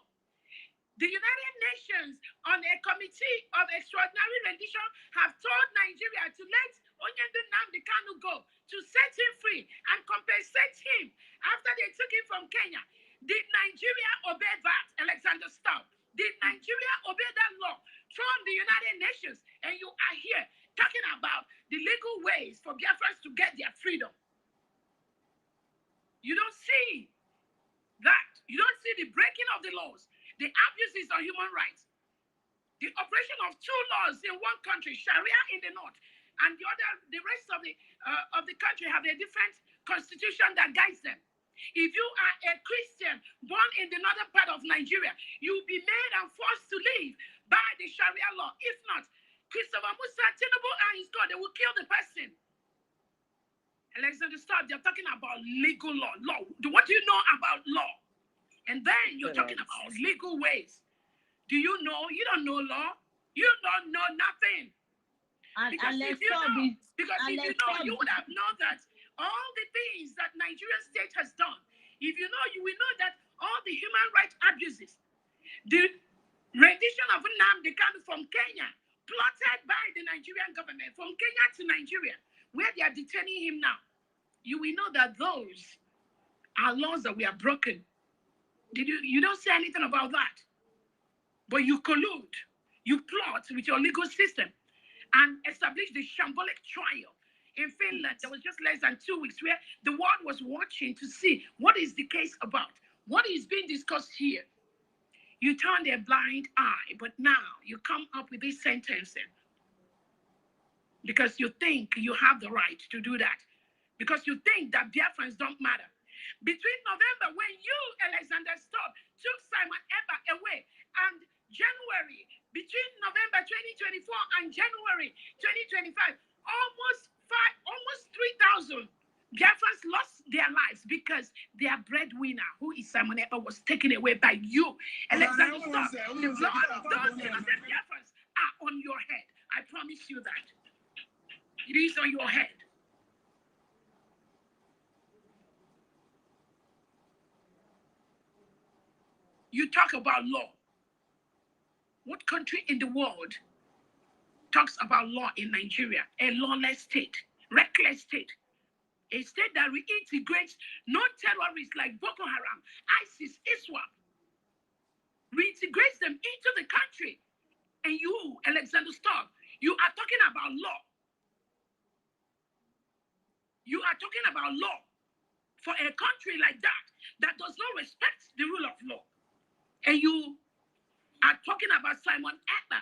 The United Nations on a committee of extraordinary rendition have told Nigeria to let Onyendu Nnamdi Kanu go, to set him free and compensate him after they took him from Kenya. Did Nigeria obey that, Alexander Stubb? Did Nigeria obey that law from the United Nations? And you are here talking about the legal ways for Biafrans to get their freedom. You don't see that. You don't see the breaking of the laws, the abuses on human rights, the operation of two laws in one country, Sharia in the north, and the rest of the country have a different constitution that guides them. If you are a Christian born in the northern part of Nigeria, you will be made and forced to live by the Sharia law. If not, Christopher Musa, Tinubu, and his God, they will kill the person. Alexander Stubb, they're talking about legal law. What do you know about law? And then you're talking about legal ways. Do you know? You don't know law. You don't know nothing. Because if you know, you would have known that all the things that Nigerian state has done. If you know, you will know that all the human rights abuses, the rendition of Nnamdi Kanu from Kenya, plotted by the Nigerian government from Kenya to Nigeria, where they are detaining him now, you will know that those are laws that we are broken. You don't say anything about that. But you collude, you plot with your legal system and establish the shambolic trial. In Finland, there was just less than 2 weeks where the world was watching to see what is the case about, what is being discussed here. You turn a blind eye, but now you come up with this sentencing because you think you have the right to do that, because you think that Biafrans don't matter. Between November, when you, Alexander Stubb, took Simon Ekpa away, and January, between November 2024 and January 2025, almost 3,000 Biafrans lost their lives because their breadwinner, who is Simon Ekpa, was taken away by you, Alexander Stubb. The blood of those innocent Biafrans are on your head. I promise you that. It is on your head. You talk about law. What country in the world talks about law in Nigeria? A lawless state, reckless state, a state that reintegrates non-terrorists like Boko Haram, ISIS, ISWAP, reintegrates them into the country. And you, Alexander Stubb, you are talking about law. You are talking about law for a country like that does not respect the rule of law. And you are talking about Simon Ekpa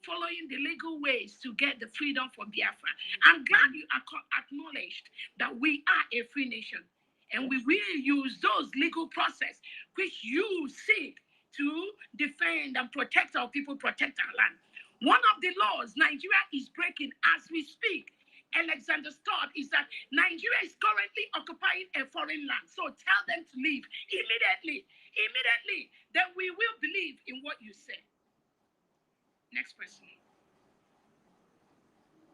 following the legal ways to get the freedom for Biafra. I'm glad you acknowledged that we are a free nation, and we will use those legal process which you seek to defend and protect our people, protect our land. One of the laws Nigeria is breaking as we speak, Alexander Stubb, is that Nigeria is currently occupying a foreign land. So tell them to leave immediately. Then we will believe in what you say. Next person.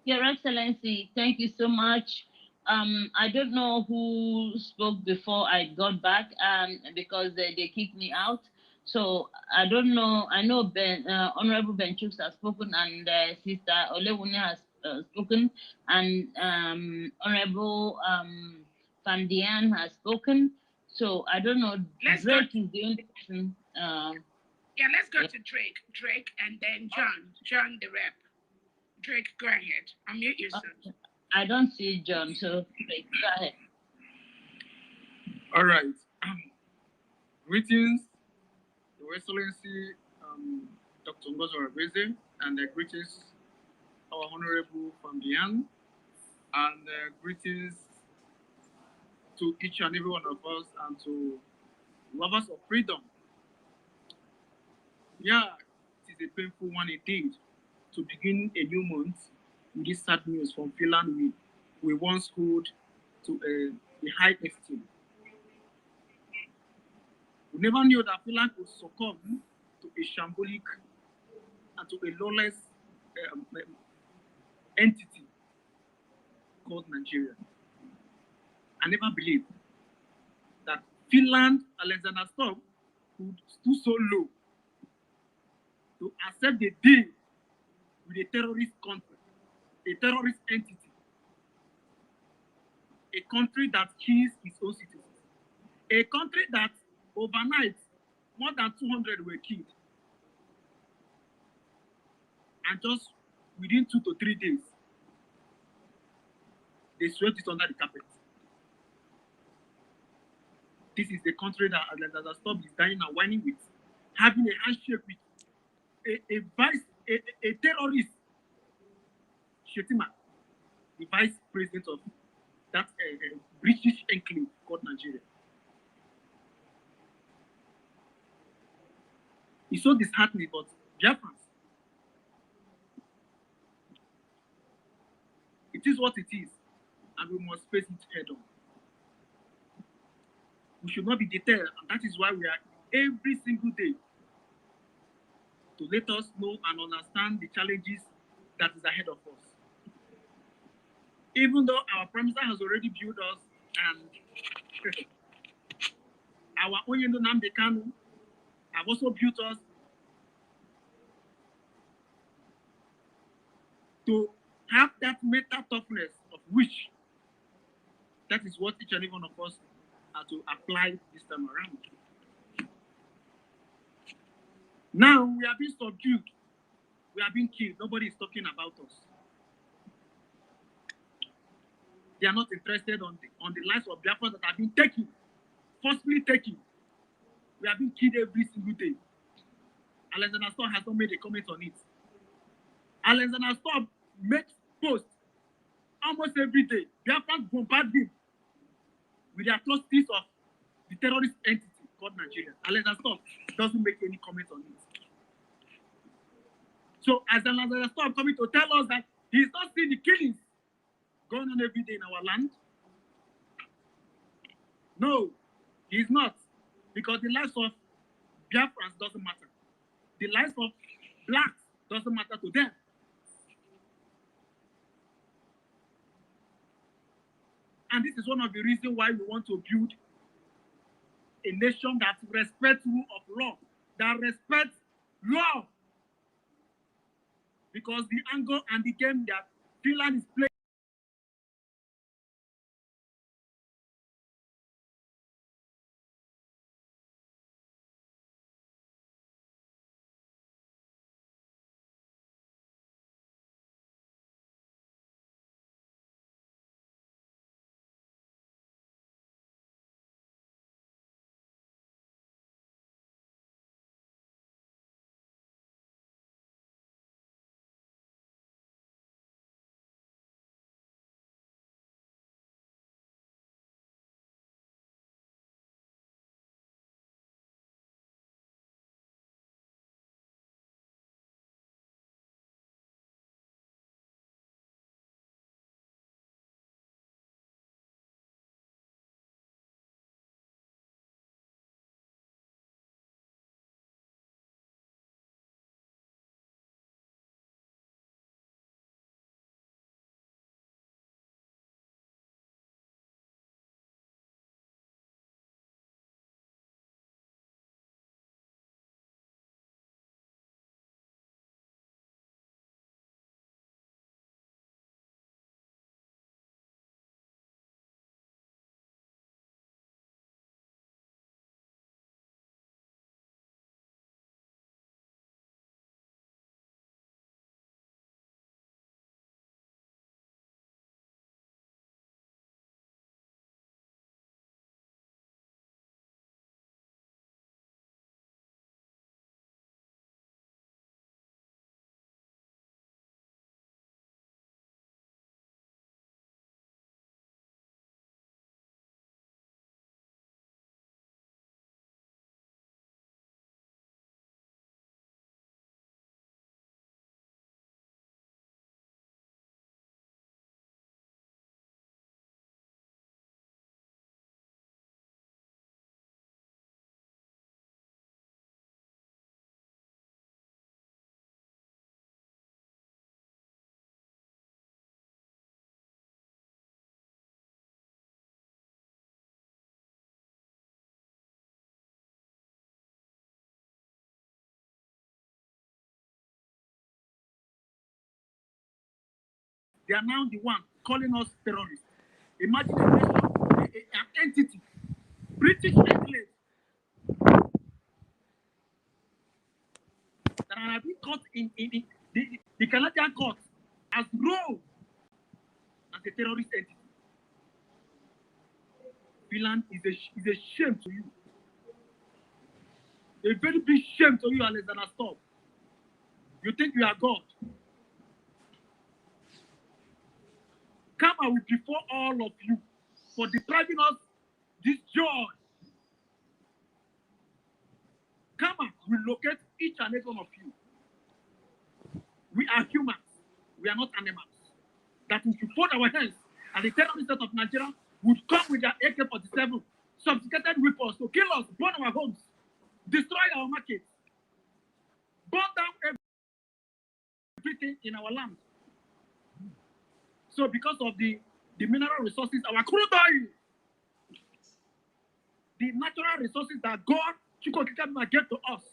Your Excellency, thank you so much. I don't know who spoke before I got back because they kicked me out. So I don't know. I know Honorable Benchooks has spoken and Sister Olewune has spoken, and Honorable Fandian has spoken. So I don't know. Drake is the only person. Yeah, let's go to Drake, and then John the rep. Drake, go ahead. Unmute yourself. I don't see John, so Drake, go ahead. All right. Greetings, Your Excellency, Dr. Ngozi Orebeze, and greetings, our Honorable Fambian, and greetings to each and every one of us and to lovers of freedom. Yeah, it is a painful one indeed to begin a new month with this sad news from Finland. We once hold to a high esteem. We never knew that Finland would succumb to a shambolic and to a lawless entity called Nigeria. I never believed that Finland, Alexander Stubb, would stoop so low to accept the deal with a terrorist country, a terrorist entity, a country that kills its own citizens, a country that overnight more than 200 were killed, and just within 2 to 3 days, they swept it under the carpet. This is the country that Alexander Stubb is dying and whining with, having a handshake with a terrorist, Shetima, the vice president of that British enclave called Nigeria. It's so disheartening, but Biafrans, it is what it is, and we must face it head on. We should not be deterred, and that is why we are every single day to let us know and understand the challenges that is ahead of us. Even though our Prime Minister has already built us, and our Onyendo Nnamdi Kanu have also built us to have that mental toughness of which that is what each and every one of us are to apply this time around. Now we are being subdued, we are being killed, nobody is talking about us. They are not interested on the lives of Biafrans that have been taken, forcibly taken. We are being killed every single day. Alexander Stubb has not made a comment on it. Alexander Stubb makes posts almost every day. Biafrans bombard him with the atrocities of the terrorist entity called Nigeria. Alexander Stubb doesn't make any comment on it. So as Alexander Stubb coming to tell us that he's not seeing the killings going on every day in our land? No, he's not. Because the lives of Biafrans doesn't matter. The lives of blacks doesn't matter to them. And this is one of the reasons why we want to build a nation that respects rule of law, that respects law. Because the angle and the game that Finland is playing They are now the one calling us terrorists. Imagine a nation, an entity, British enclave, that are being caught in the Canadian court as Rome as a terrorist entity. Finland is a shame to you. A very big shame to you, Alexander Stubb. You think you are God. Karma will before all of you for depriving us this joy. Karma will locate each and every one of you. We are humans. We are not animals. That we should fold our hands and the terrorist state of Nigeria would come with their AK-47, sophisticated weapons to kill us, burn our homes, destroy our markets, burn down everything in our land. So because of the mineral resources, our crude oil, the natural resources that God gave to us,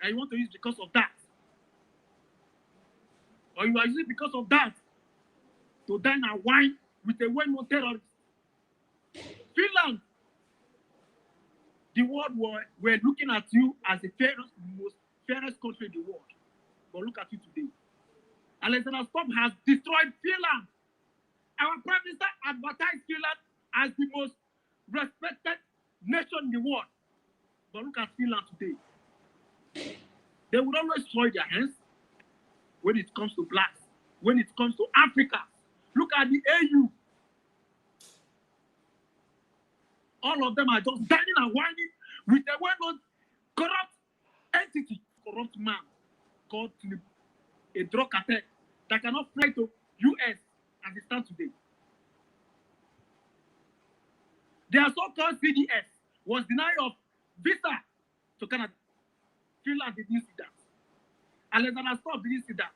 and you want to use because of that, or you are using because of that to dine and wine with a well-known terrorist. Finland, the world were looking at you as the most fairest country in the world. But look at you today. Alexander Stubb has destroyed Finland. Our Prime Minister advertised Finland as the most respected nation in the world. But look at Finland today. They would always throw their hands when it comes to blacks, when it comes to Africa. Look at the AU. All of them are just dining and whining with a well-known corrupt entity, corrupt man called a drug cartel that cannot fly to US as it stands today. Their so-called CDS was denied of visa to Canada. Finland didn't see that. Alexander Stubb didn't see that.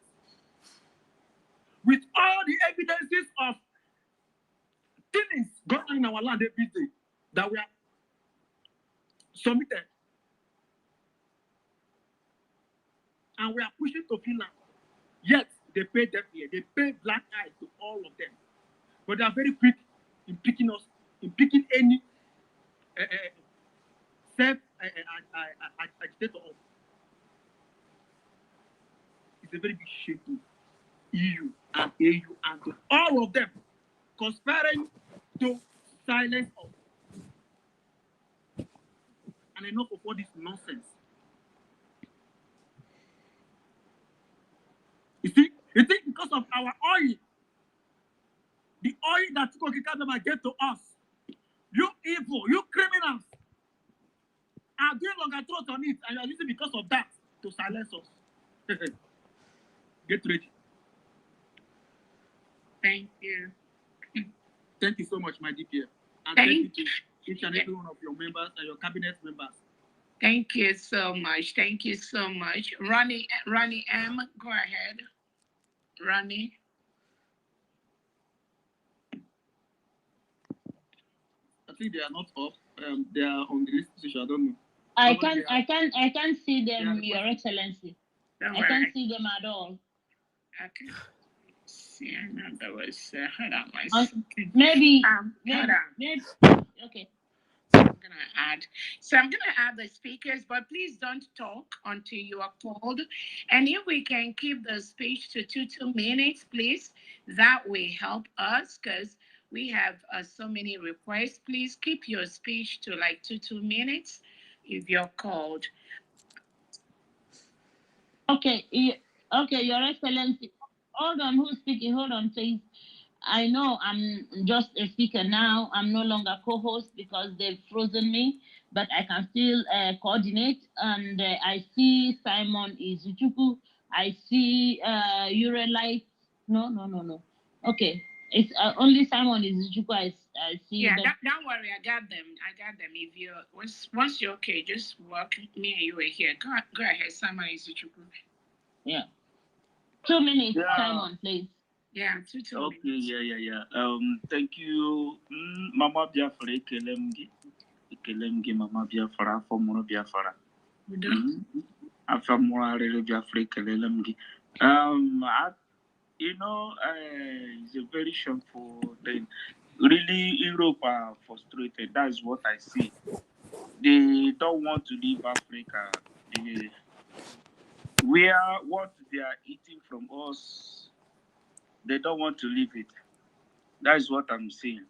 With all the evidences of things going on in our land every day that we are submitted, and we are pushing to Finland, yet they pay deaf ear, they pay black eye to all of them. But they are very quick in picking us, in picking any self-agitator up. It's a very big shame to EU and AU and to all of them conspiring to silence us. And enough of all this nonsense. You think because of our oil, the oil that Chukwukika gave to us, you evil, you criminals, are doing longer throat on it, and you are using because of that to silence us. Get ready. Thank you. Thank you so much, my DPF. And Thank thank you to each and every one of your members and your cabinet members. Thank you so much. Thank you so much. Ronnie M, go ahead. Ronnie. I think they are not up. They are on the list, I don't know. I can't see them, Your Excellency. Don't I worry. can't see them at all. Okay. See, I know there was, hold on one second. Maybe, hold on. maybe, okay. I'm gonna add. So I'm gonna add the speakers, but please don't talk until you are called. And if we can keep the speech to 2 minutes, please, that will help us because we have so many requests. Please keep your speech to like 2 minutes if you're called. Okay, okay, Your Excellency. Hold on, who's speaking? Hold on, please. I know I'm just a speaker now. I'm no longer co-host because they've frozen me, but I can still coordinate. And I see Simon Izuchukwu. I see Urelite. No. Okay, it's only Simon Izuchukwu. I see. Yeah, don't worry. I got them. If you once you're okay, just walk. Me and you are here. Go ahead, Simon Izuchukwu. Yeah. 2 minutes, Yeah. Simon, please. Yeah, 2 Okay, minutes. yeah. Thank you, Mama Biafra, Ekelemgi, Mama Biafra, Afamura Biafra. Afamura Biafra, Ekelemgi. It's a very shameful thing. Really, Europe are frustrated. That's what I see. They don't want to leave Africa. What they are eating from us, they don't want to leave it. That is what I'm saying.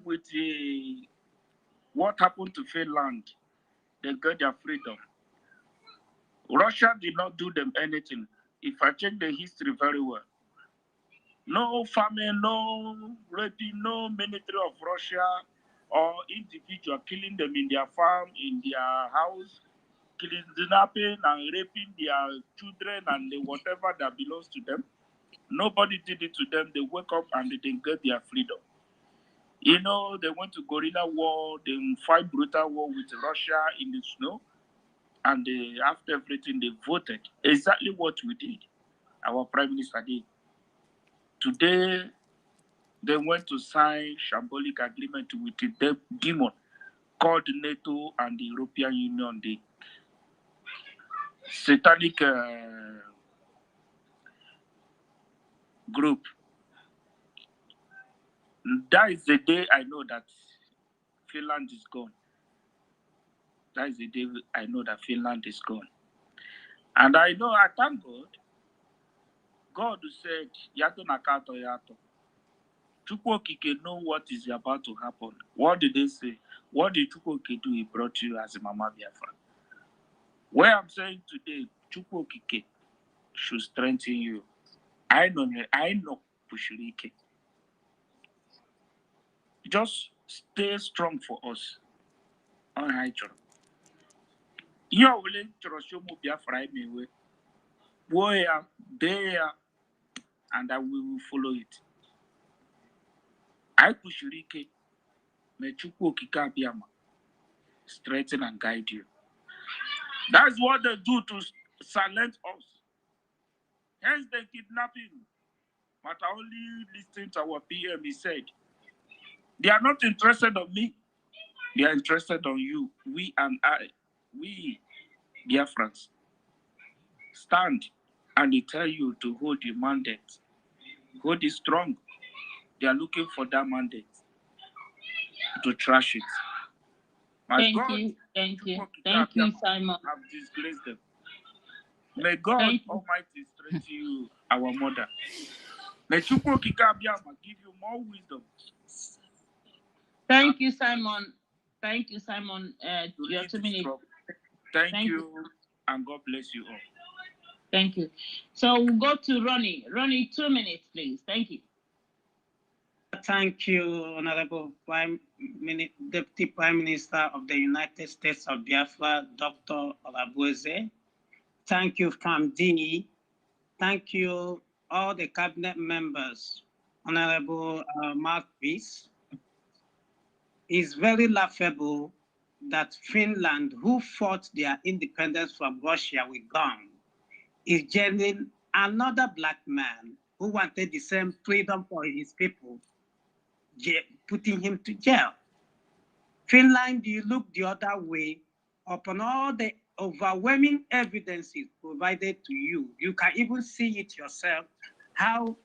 With what happened to Finland, they got their freedom. Russia did not do them anything. If I check the history very well, no famine, no raping, no military of Russia or individual killing them in their farm, in their house, kidnapping and raping their children and whatever that belongs to them. Nobody did it to them. They wake up and they get their freedom. They went to guerrilla war, they fight brutal war with Russia in the snow, and after everything, they voted. Exactly what we did. Our Prime Minister did. Today, they went to sign shambolic agreement with the demon called NATO and the European Union, the satanic group. That is the day I know that Finland is gone. That is the day I know that Finland is gone. And I thank God. God said, Yato Nakato Yato. Chukwokike know what is about to happen. What did they say? What did Chukwokike do? He brought you as a Mama Biafra. Where I'm saying today, Chukwokike should strengthen you. I know Pushirike. Just stay strong for us. All right, you are willing to show me Biafra anyway. Where, there, and I will follow it. I Pushirike. May Chukwokike Abiyama strengthen and guide you. That's what they do to silence us. Hence the kidnapping. But I only listened to our PM. He said, they are not interested on me. They are interested on you. We and I, we Biafrans, stand and they tell you to hold your mandate. Hold it strong. They are looking for that mandate to trash it. Thank you, Simon. Have disgraced them. May God Almighty strengthen you, our mother. May Chukwokike Abiyama give you more wisdom. Thank you, Simon. Thank you, Simon. Your 2 minutes. Thank you, and God bless you all. Thank you. So we'll go to Ronnie. Ronnie, 2 minutes, please. Thank you. Thank you, Honorable Deputy Prime Minister of the United States of Biafra, Dr. Olabueze. Thank you, FAMD. Thank you, all the cabinet members. Honorable Marquis. It's very laughable that Finland, who fought their independence from Russia with guns, is jailing another black man who wanted the same freedom for his people, putting him to jail. Finland, you look the other way upon all the overwhelming evidences provided to you. You can even see it yourself, how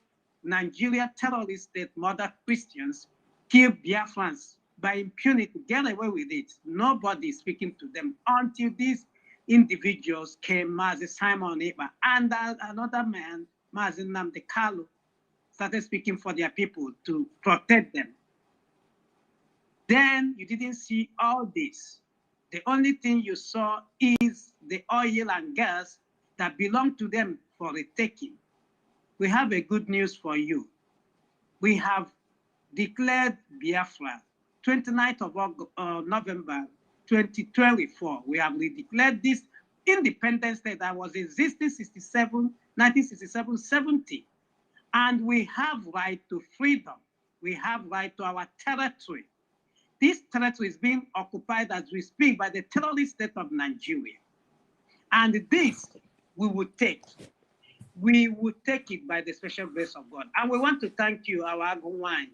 Nigeria terrorist state murder Christians kill Biafrans by impunity, get away with it. Nobody is speaking to them until these individuals came, Mazi Simon Eba, and another man, Mazi Nnamdi Kanu, started speaking for their people to protect them. Then you didn't see all this. The only thing you saw is the oil and gas that belong to them for the taking. We have a good news for you. We have declared Biafra, 29th of November 2024. We have declared this independence state that was existing 1967, 70. And we have right to freedom. We have right to our territory. This territory is being occupied as we speak by the terrorist state of Nigeria. And this we would take. We would take it by the special grace of God. And we want to thank you, our Agumwan,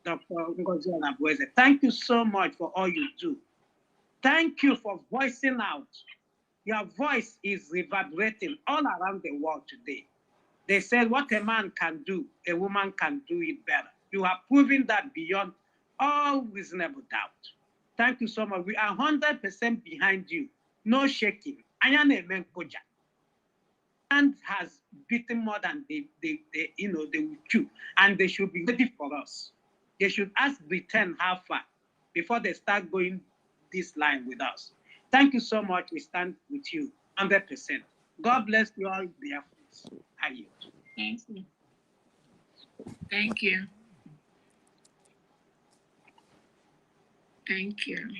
Dr. Ngozi Olabueze. Thank you so much for all you do. Thank you for voicing out Your voice is reverberating all around the world today. They said what a man can do, a woman can do it better. You have proven that beyond all reasonable doubt. Thank you so much. We are 100% behind you. No shaking. And has beaten more than they will chew. And they should be ready for us. They should ask Britain how far before they start going this line with us. Thank you so much. We stand with you 100%. God bless you all, Biafrans. I yield. Thank you. Thank you. Thank you.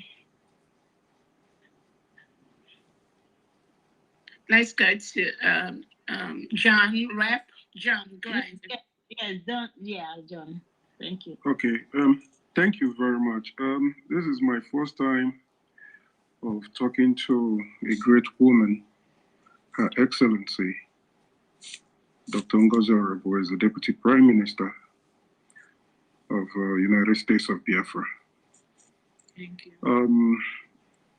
Let's go to John Rep. John, go ahead. John. Thank you. Okay. Thank you very much. This is my first time of talking to a great woman, Her Excellency, Dr. Ngozi Oregbueze, is the Deputy Prime Minister of United States of Biafra. Thank you.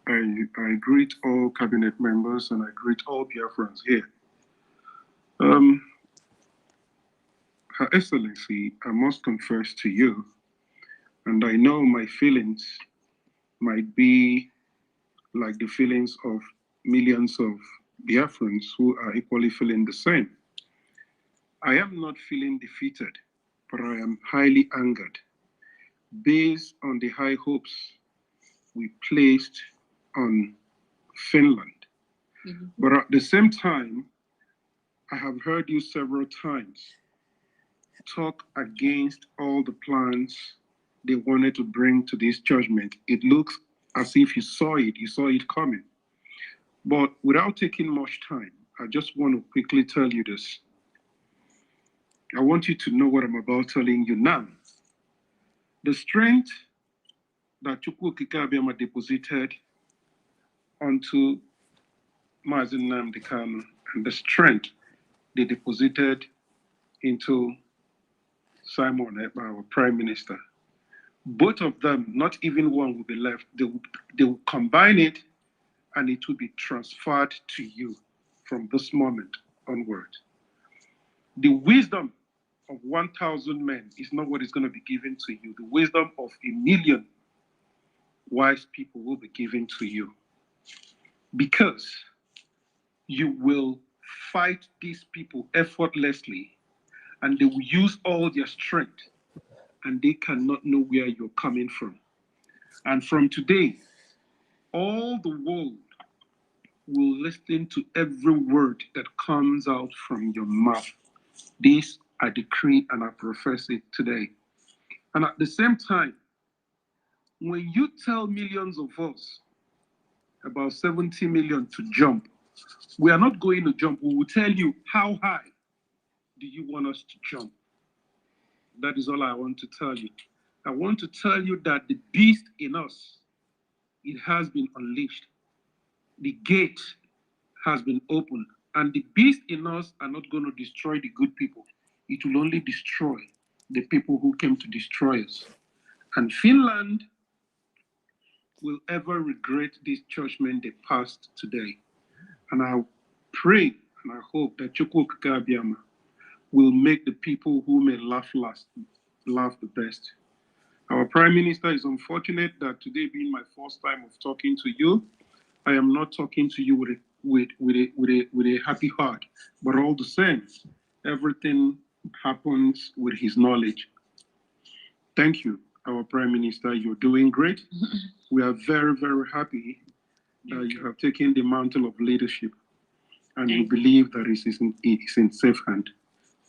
I greet all cabinet members and I greet all Biafrans here. Her Excellency, I must confess to you, and I know my feelings might be like the feelings of millions of Biafrans who are equally feeling the same. I am not feeling defeated, but I am highly angered based on the high hopes we placed on Finland. Mm-hmm. But at the same time, I have heard you several times talk against all the plans they wanted to bring to this judgment. It looks as if you saw it coming. But without taking much time, I just want to quickly tell you this. I want you to know what I'm about telling you now. The strength that Chukwuka Abiyama deposited onto Mazen Nnamdi Kanu and the strength they deposited into Simon Ekpa, our Prime Minister, both of them, not even one will be left. They will combine it and it will be transferred to you from this moment onward. The wisdom of 1,000 men is not what is going to be given to you. The wisdom of 1,000,000 wise people will be given to you, because you will fight these people effortlessly and they will use all their strength and they cannot know where you're coming from. And from today, all the world will listen to every word that comes out from your mouth. This I decree and I profess it today. And at the same time, when you tell millions of us, about 70 million, to jump, we are not going to jump. We will tell you, how high do you want us to jump? That is all I want to tell you. I want to tell you that the beast in us, it has been unleashed. The gate has been opened. And the beast in us are not going to destroy the good people. It will only destroy the people who came to destroy us. And Finland will ever regret this judgment they passed today. And I pray and I hope that Chukwuka Abiyama will make the people who may laugh last laugh the best. Our Prime Minister, is unfortunate that today being my first time of talking to you, I am not talking to you with a happy heart, but all the same, everything happens with his knowledge. Thank you, our Prime Minister. You're doing great. We are very, very happy that you have taken the mantle of leadership, and we believe that it is in safe hand.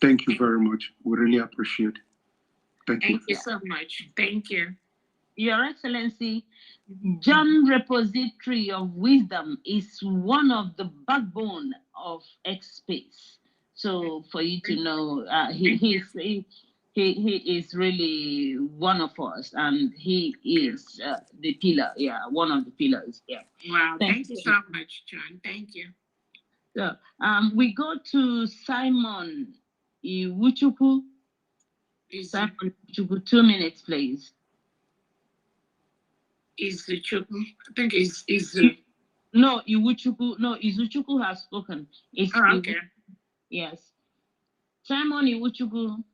Thank you very much. We really appreciate it. Thank you. Thank you so much. Thank you. Your Excellency, John Repository of Wisdom is one of the backbone of X-Space. So for you to know, he is really one of us, and he is the pillar. Yeah, one of the pillars. Yeah. Wow. Thank you so much, John. Thank you. So we go to Simon Iwuchukwu. Simon Iwuchukwu, 2 minutes, please. Is the Chukwu? I think is No, Iwuchukwu. No, Izuchukwu has spoken. It's okay. Yes. Simon Iwuchukwu.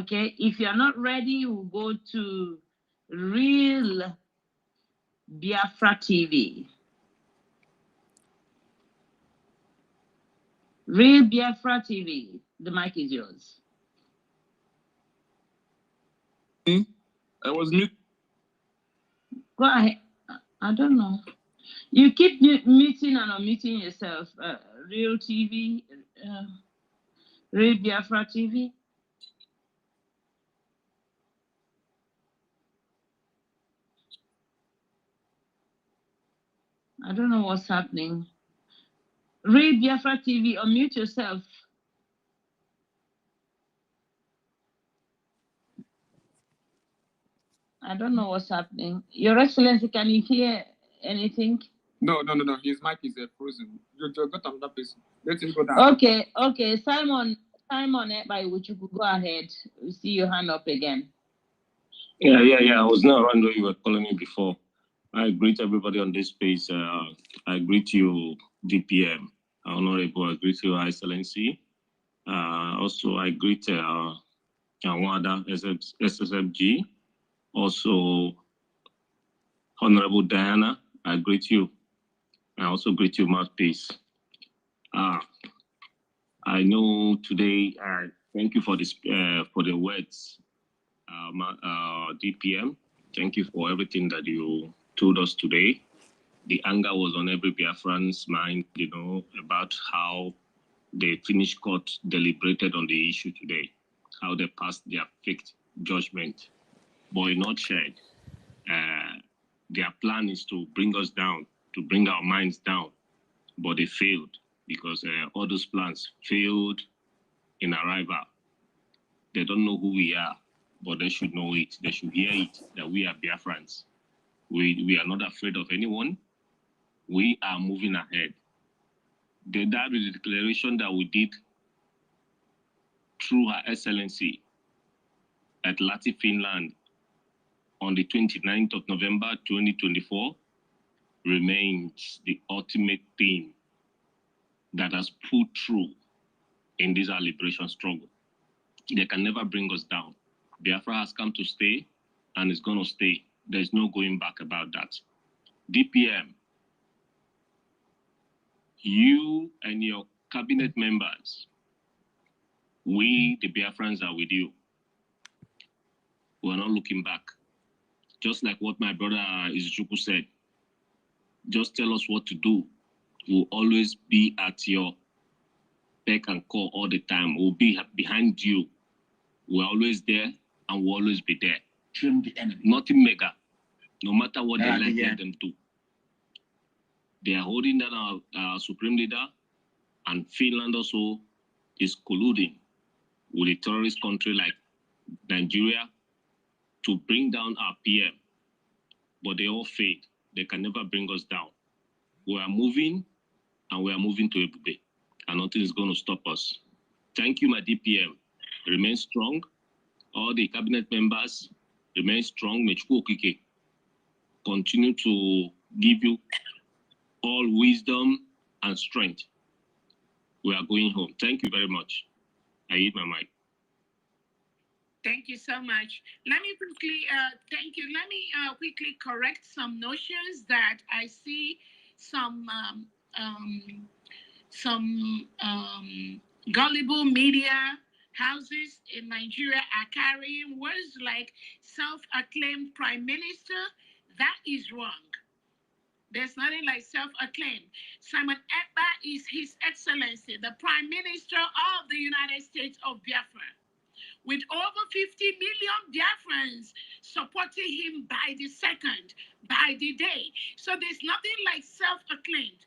Okay, if you're not ready, we'll go to Real Biafra TV. Real Biafra TV. The mic is yours. I was mute. Go ahead. I don't know. You keep muting and unmuting yourself. Real TV, Real Biafra TV. I don't know what's happening. Real Biafra TV, unmute yourself. I don't know what's happening. Your Excellency, can you hear anything? No. His mic is frozen. You got another person. Let him go down. Okay. Simon, by which you could go ahead. We see your hand up again. Yeah. I was not around when you were calling me before. I greet everybody on this space. I greet you, DPM, Honorable. I greet you, Excellency. Also, I greet Wanda, SSFG. Also, Honorable Diana, I greet you. I also greet you, Mouthpiece. I know today, thank you for this for the words, DPM. Thank you for everything that you told us today. The anger was on every Biafran's mind, about how the Finnish court deliberated on the issue today, how they passed their fixed judgment. But in a nutshell, their plan is to bring us down, to bring our minds down, but they failed because all those plans failed in arrival. They don't know who we are, but they should know it. They should hear it, that we are Biafrans. We are not afraid of anyone. We are moving ahead. That is the declaration that we did through Her Excellency at Lahti, Finland on the 29th of November 2024 remains the ultimate thing that has put through in this our liberation struggle. They can never bring us down. Biafra has come to stay and is going to stay. There's no going back about that. DPM, you and your cabinet members, we, the Biafrans, are with you. We are not looking back. Just like what my brother Izuchukwu said, just tell us what to do. We'll always be at your beck and call all the time. We'll be behind you. We're always there and we'll always be there. Shouldn't be enemy. Nothing mega. No matter what they let them do. They are holding down our supreme leader, and Finland also is colluding with a terrorist country like Nigeria to bring down our PM. But they all failed. They can never bring us down. We are moving, and we are moving to Ebube, and nothing is going to stop us. Thank you, my DPM. Remain strong. All the cabinet members, remain strong. Mechukwu Okike continue to give you all wisdom and strength. We are going home. Thank you very much. I eat my mic. Thank you so much. Let me quickly, thank you. Let me quickly correct some notions that I see some gullible media houses in Nigeria are carrying words like self-acclaimed prime minister. That is wrong. There's nothing like self-acclaimed. Simon Ekpa is His Excellency, the Prime Minister of the United States of Biafra, with over 50 million Biafrans supporting him by the second, by the day. So there's nothing like self-acclaimed.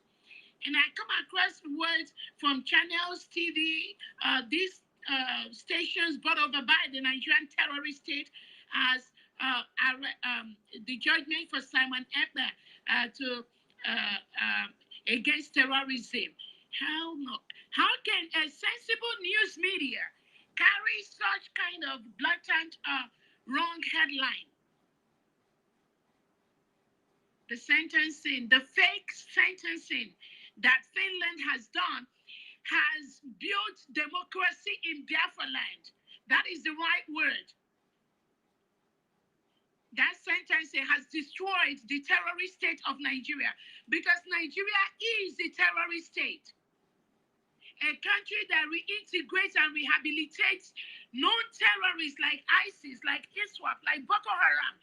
And I come across words from channels, TV, these stations brought over by the Nigerian terrorist state as the judgment for Simon Ekpa against terrorism. How can a sensible news media carry such kind of blatant wrong headline? the sentencing, the fake sentencing that Finland has done has built democracy in Biafra land. That is the right word. That sentencing has destroyed the terrorist state of Nigeria, because Nigeria is a terrorist state. A country that reintegrates and rehabilitates non-terrorists like ISIS, like ISWAP, like Boko Haram,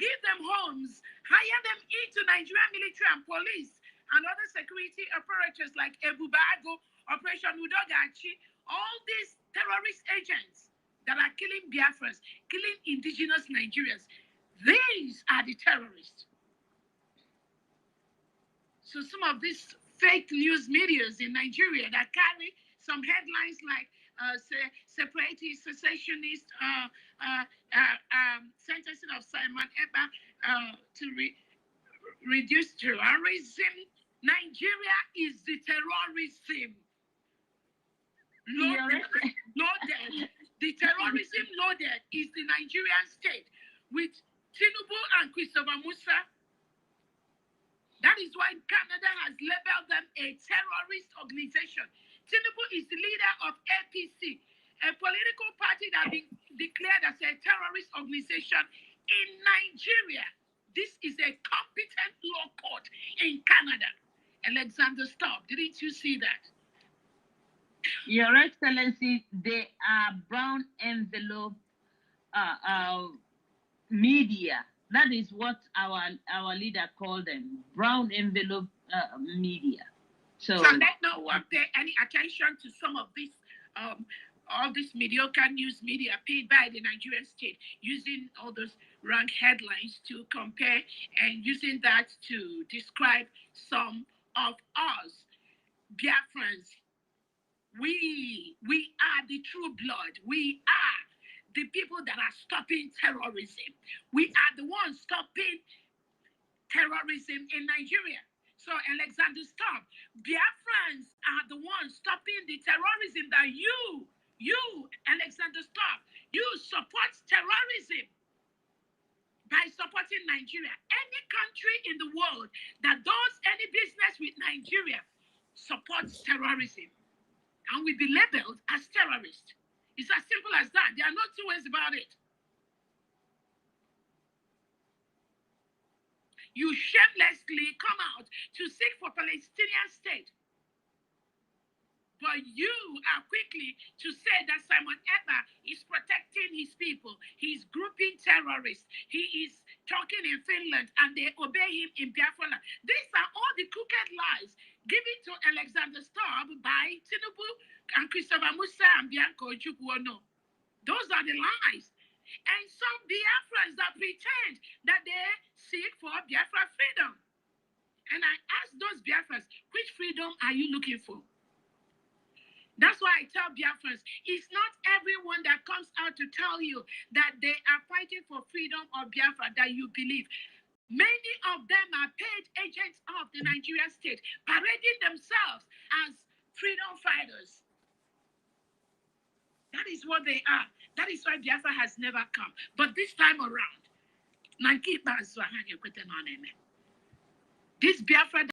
give them homes, hire them into Nigerian military and police and other security apparatus like Ebubago, Operation Udogachi, all these terrorist agents that are killing Biafrans, killing indigenous Nigerians. These are the terrorists. So some of these fake news medias in Nigeria that carry some headlines like separatist, secessionist, sentencing of Simon Eba to reduce terrorism. Nigeria is the terrorism. Loaded. The terrorism loaded is the Nigerian state with Tinubu and Christopher Musa. That is why Canada has labeled them a terrorist organization. Tinubu is the leader of APC, a political party that has been declared as a terrorist organization in Nigeria. This is a competent law court in Canada. Alexander Stubb, didn't you see that? Your Excellency, they are brown envelope media. That is what our leader called them, brown envelope media. So let's not pay any attention to some of this, all this mediocre news media paid by the Nigerian state, using all those wrong headlines to compare and using that to describe some of us, Biafrans. We are the true blood. We are the people that are stopping terrorism. We are the ones stopping terrorism in Nigeria. So Alexander Stubb, Biafrans are the ones stopping the terrorism that you, Alexander Stubb, you support terrorism by supporting Nigeria. Any country in the world that does any business with Nigeria supports terrorism and will be labeled as terrorists. It's as simple as that. There are no two ways about it. You shamelessly come out to seek for Palestinian state. But you are quickly to say that Simon Eba is protecting his people. He's grouping terrorists. He is talking in Finland and they obey him in Biafra. These are all the crooked lies given to Alexander Stubb by Tinubu and Christopher Musa and Bianco Ojukwu. Those are the lies. And some Biafrans that pretend that they seek for Biafra freedom. And I ask those Biafrans, which freedom are you looking for? That's why I tell Biafrans, it's not everyone that comes out to tell you that they are fighting for freedom of Biafra that you believe. Many of them are paid agents of the Nigerian state, parading themselves as freedom fighters. That is what they are. That is why Biafra has never come. But this time around, this Biafra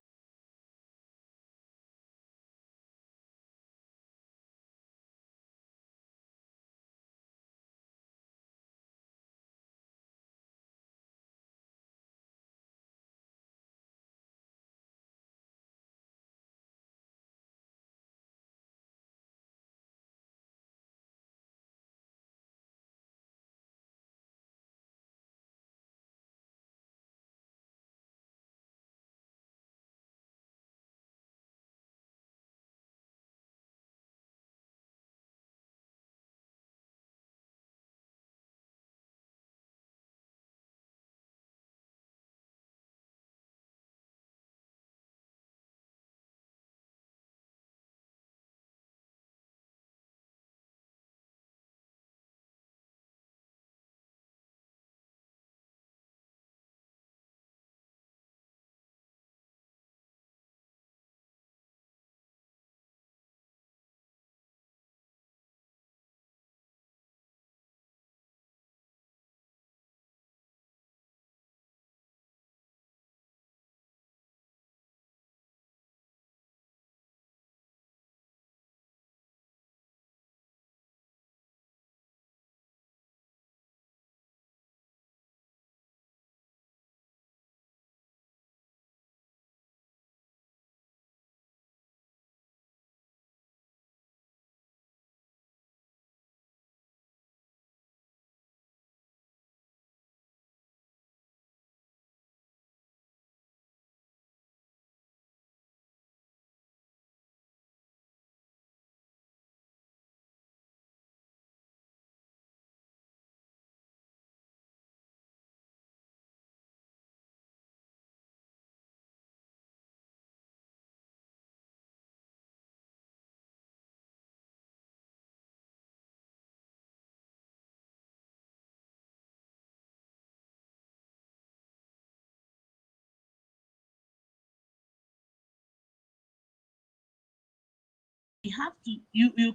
We have to, you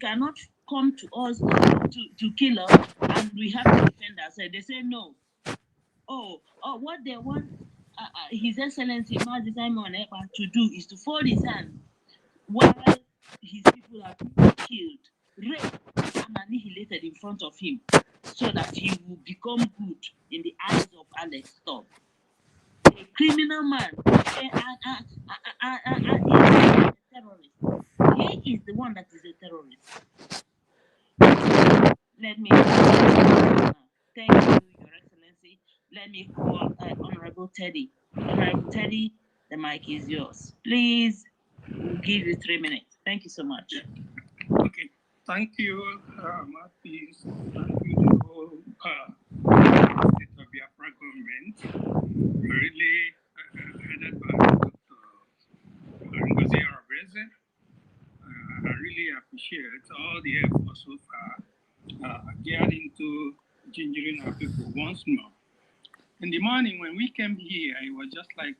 cannot come to us to kill us, and we have to defend ourselves. They say no. Oh, what they want His Excellency Mazi Simon Ekpa to do is to fold his hand while his people are being killed, raped, and annihilated in front of him, so that he will become good in the eyes of Alex Stop. A criminal man, he is a terrorist. He is the one that is a terrorist. Let me thank you, Your Excellency. Let me call Honorable Teddy. Honorable Teddy, the mic is yours. Please, we'll give you 3 minutes. Thank you so much. Okay, thank you, Martins. Thank you, the whole state of Biafra government, really headed by Dr. Ngozi Arabeze. I really appreciate all the efforts so far geared into gingering our people once more. In the morning when we came here, it was just like,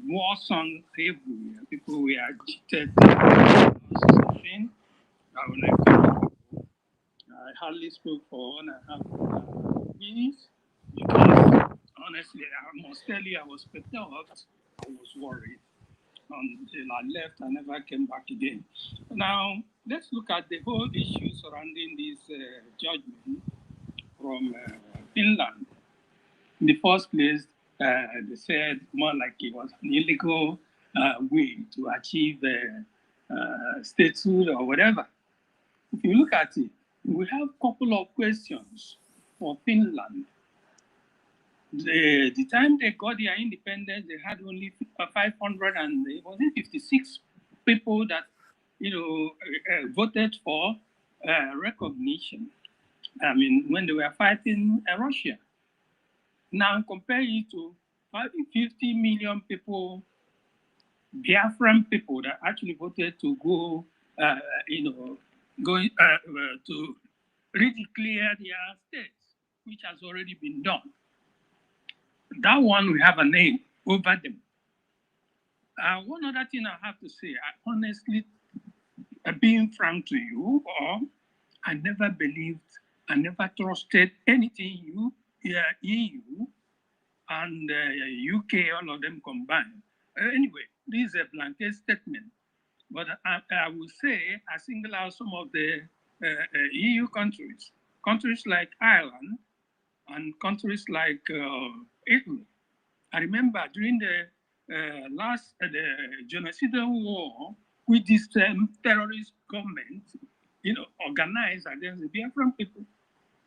war song everywhere. People were agitated. Something. I would like to I hardly spoke for 1.5 minutes because honestly, I must tell you, I was perturbed. I was worried until I left. I never came back again. Now, let's look at the whole issue surrounding this judgment from Finland. In the first place, they said more like it was an illegal way to achieve statehood or whatever. If you look at it, we have a couple of questions for Finland. The time they got their independence, they had only 556 people that, voted for recognition. I mean, when they were fighting Russia. Now compare it to 50 million people, Biafran people that actually voted to go, to redeclare their states, which has already been done. That one, we have a name over them. One other thing I have to say, I honestly, being frank to you, I never believed, I never trusted anything EU and UK, all of them combined. Anyway, this is a blanket statement, but I will say I single out some of the EU countries like Ireland and countries like Italy. I remember during the last genocidal war, with this terrorist government, organized against the Biafran people.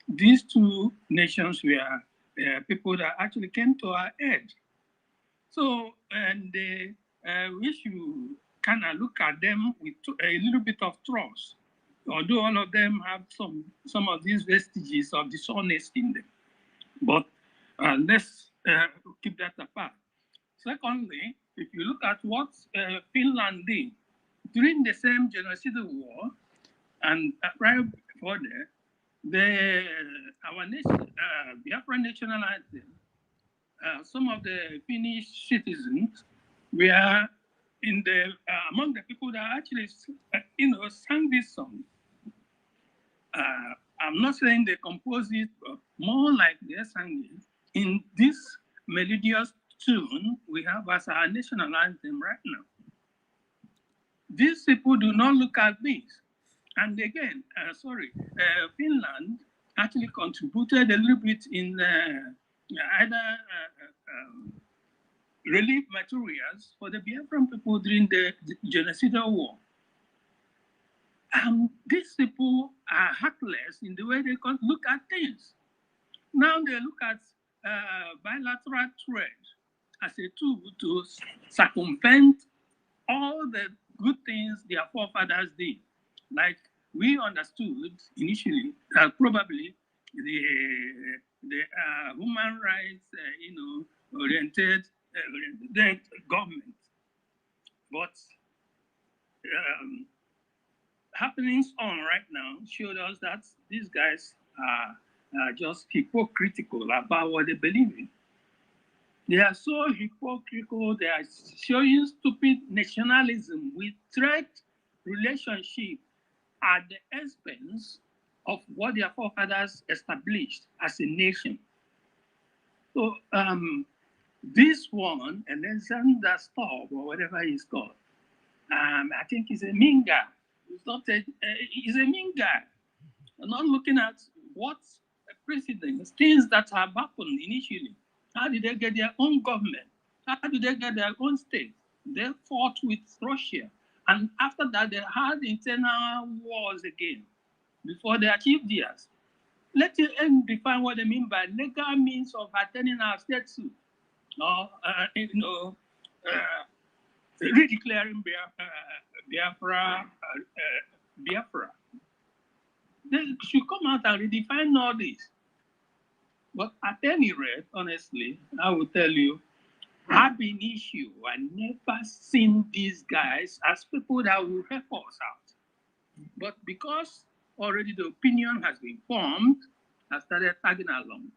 These two nations were people that actually came to our aid. So, and we should kind of look at them with a little bit of trust, although all of them have some of these vestiges of dishonesty in them. But let's keep that apart. Secondly, if you look at what Finland did during the same genocidal war and right before that, our nation, Biafra national anthem, some of the Finnish citizens were in the among the people that actually sang this song. I'm not saying they composed it, but more like they sang it in this melodious tune we have as our national anthem right now. These people do not look at this. And again, Finland actually contributed a little bit in either relief materials for the Biafran people during the genocidal war. These people are heartless in the way they look at things. Now they look at bilateral trade as a tool to circumvent all the good things their forefathers did. Like we understood initially that probably the human rights, oriented government, but happenings on right now showed us that these guys are just hypocritical about what they believe in. They are so hypocritical. They are showing stupid nationalism with threat relationship at the expense of what their forefathers established as a nation. So this one, Alexander Stubb or whatever he's called, I think he's a mean guy. He's not he's a mean guy. I'm not looking at what precedents, things that have happened initially. How did they get their own government? How did they get their own state? They fought with Russia. And after that, they had internal wars again before they achieved theirs. Let them define what they mean by legal means of attaining our state suit. Or, redeclaring Biafra. They should come out and redefine all this. But at any rate, honestly, I will tell you, I've been issue. I never seen these guys as people that will help us out. But because already the opinion has been formed, I started tagging along.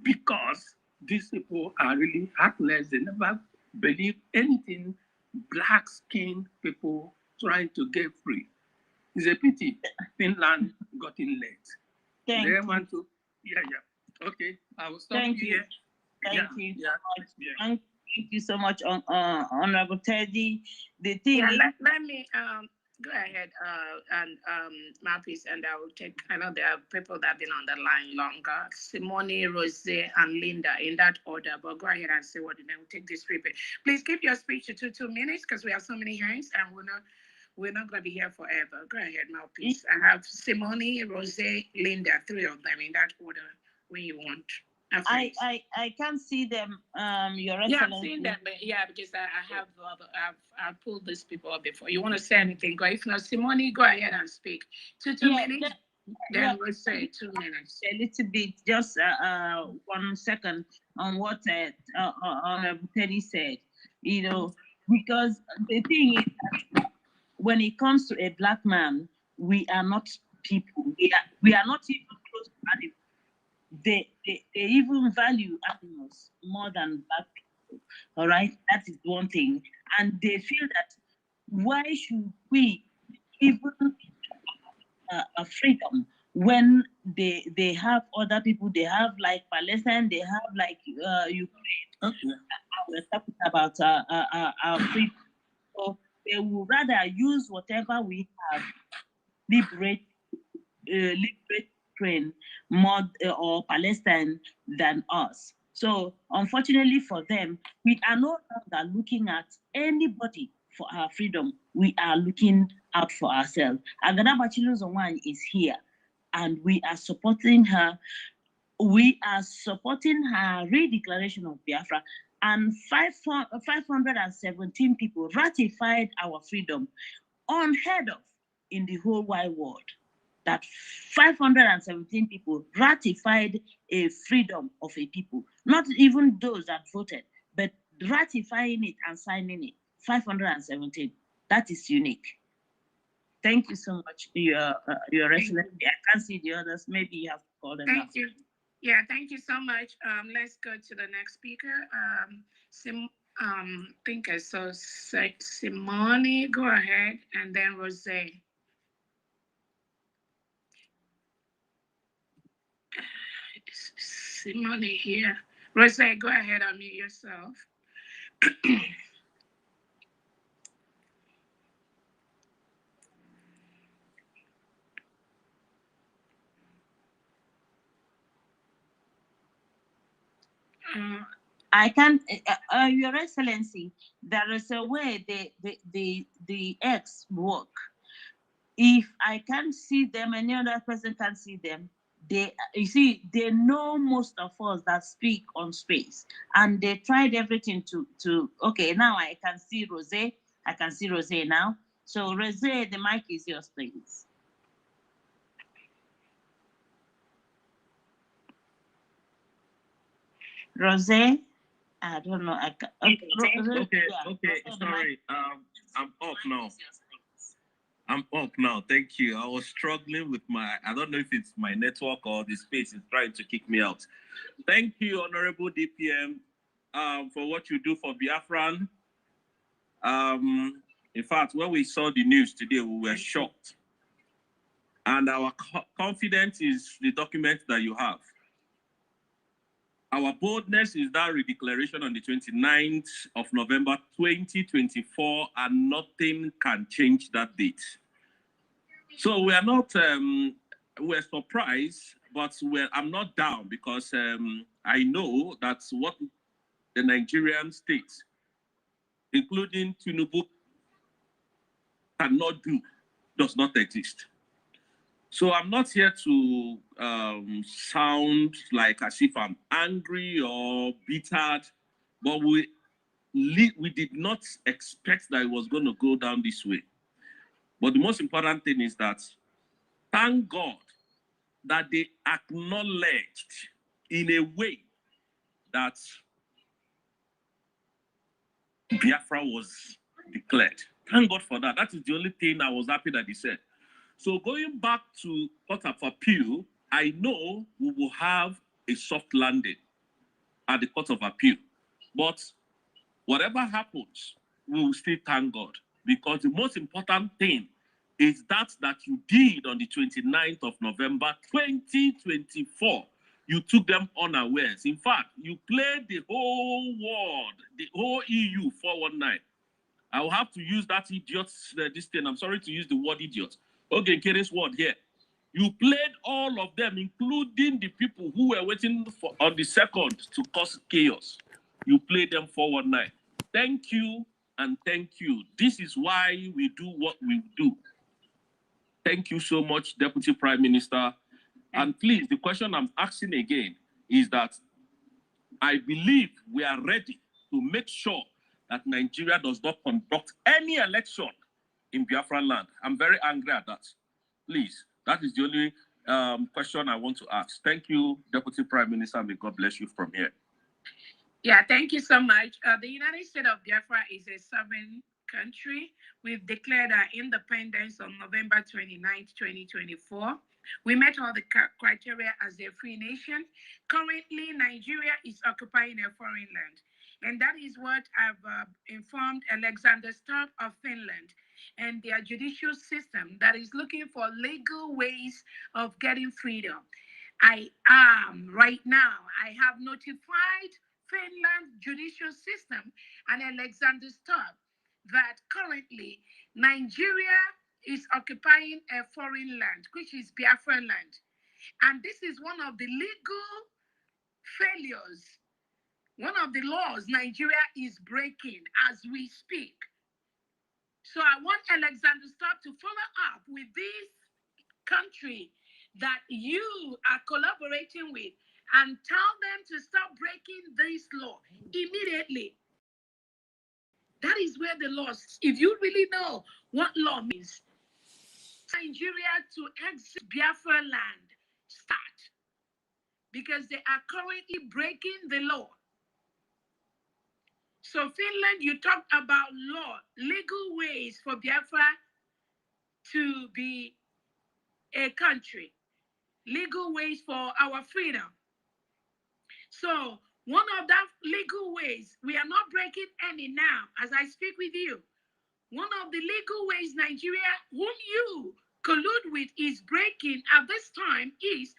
Because these people are really heartless. They never believe anything black-skinned people trying to get free. It's a pity Finland got in late. Thank they you. Want to, yeah. Okay, I will stop Thank here. Thank you so much. Thank you so much, Honorable Teddy. The thing is, let me go ahead and Mapis, and I will take. I know there are people that have been on the line longer. Simone, Rose, and Linda in that order. But go ahead and say what you will take this people. Please keep your speech to 2 minutes because we have so many hands and we're not going to be here forever. Go ahead, Mouthpiece. I have Simone, Rose, Linda, 3 of them in that order when you want. I can't see them. Your Excellency. Yeah, I've seen them, but because I've pulled these people up before. You want to say anything? Go. If not, Simone, go ahead and speak. 2 minutes. Then we'll say 2 minutes. A little bit, just 1 second on what Honorable Teddy said. Because the thing is, when it comes to a black man, we are not people. We are not even close to animals. They even value animals more than black people. All right, that is one thing. And they feel that why should we even freedom when they have other people? They have like Palestine, they have like Ukraine. Okay. We're talking about our freedom. So they would rather use whatever we have, liberate Ukraine more or Palestine than us. So unfortunately for them, we are no longer looking at anybody for our freedom. We are looking out for ourselves. Agada Bachilozowan is here, and we are supporting her. We are supporting her redeclaration of Biafra, and 517 people ratified our freedom, unheard of in the whole wide world. That 517 people ratified a freedom of a people, not even those that voted, but ratifying it and signing it, 517. That is unique. Thank you so much, Your Excellency. I can't see the others. Maybe you have to call them. Thank you. Yeah, thank you so much. Let's go to the next speaker. I think I saw Simone. Go ahead, and then Rose. Simone here. Rose, go ahead, unmute yourself. I can, Your Excellency, there is a way the X work. If I can't see them, any other person can see them. They know most of us that speak on space, and they tried everything to. Okay, now I can see Rose. I can see Rose now. So Rose, the mic is yours, please. Rose, I don't know. Okay. Sorry. I'm up now. I'm up now. Thank you. I was struggling with I don't know if it's my network or the space is trying to kick me out. Thank you, Honorable DPM. for what you do for Biafran. In fact, when we saw the news today, we were shocked. And our confidence is the document that you have. Our boldness is that redeclaration on the 29th of November 2024, and nothing can change that date. So we are not, we're surprised, but I'm not down, because I know that's what the Nigerian state, including Tinubu, cannot do, does not exist. So I'm not here to sound like as if I'm angry or bitter, but we did not expect that it was going to go down this way. But the most important thing is that, thank God that they acknowledged in a way that Biafra was declared. Thank God for that. That is the only thing I was happy that he said. So going back to Court of Appeal, I know we will have a soft landing at the Court of Appeal. But whatever happens, we will still thank God. Because the most important thing is that you did on the 29th of November 2024. You took them unawares. In fact, you played the whole world, the whole EU 419. I will have to use that idiot, this thing. I'm sorry to use the word idiot. Okay, Kere's word here. You played all of them, including the people who were waiting on the second to cause chaos. You played them 419. Thank you and thank you. This is why we do what we do. Thank you so much, Deputy Prime Minister. And please, the question I'm asking again is that I believe we are ready to make sure that Nigeria does not conduct any election in Biafra land. I'm very angry at that. Please, that is the only question I want to ask. Thank you, Deputy Prime Minister. May God bless you from here. Yeah, thank you so much. The United States of Biafra is a sovereign country. We've declared our independence on November 29th, 2024. We met all the criteria as a free nation. Currently, Nigeria is occupying a foreign land. And that is what I've informed Alexander Stubb of Finland and their judicial system that is looking for legal ways of getting freedom. I have notified Finland judicial system and Alexander Stubb that currently Nigeria is occupying a foreign land, which is Biafra land. And this is one of the legal failures, one of the laws Nigeria is breaking as we speak. So I want Alexander Stubb to follow up with this country that you are collaborating with and tell them to stop breaking this law immediately. That is where the law, if you really know what law means, Nigeria to exit Biafra land, start. Because they are currently breaking the law. So Finland, you talked about law, legal ways for Biafra to be a country, legal ways for our freedom. So one of that legal ways, we are not breaking any now as I speak with you. One of the legal ways Nigeria, whom you collude with, is breaking at this time is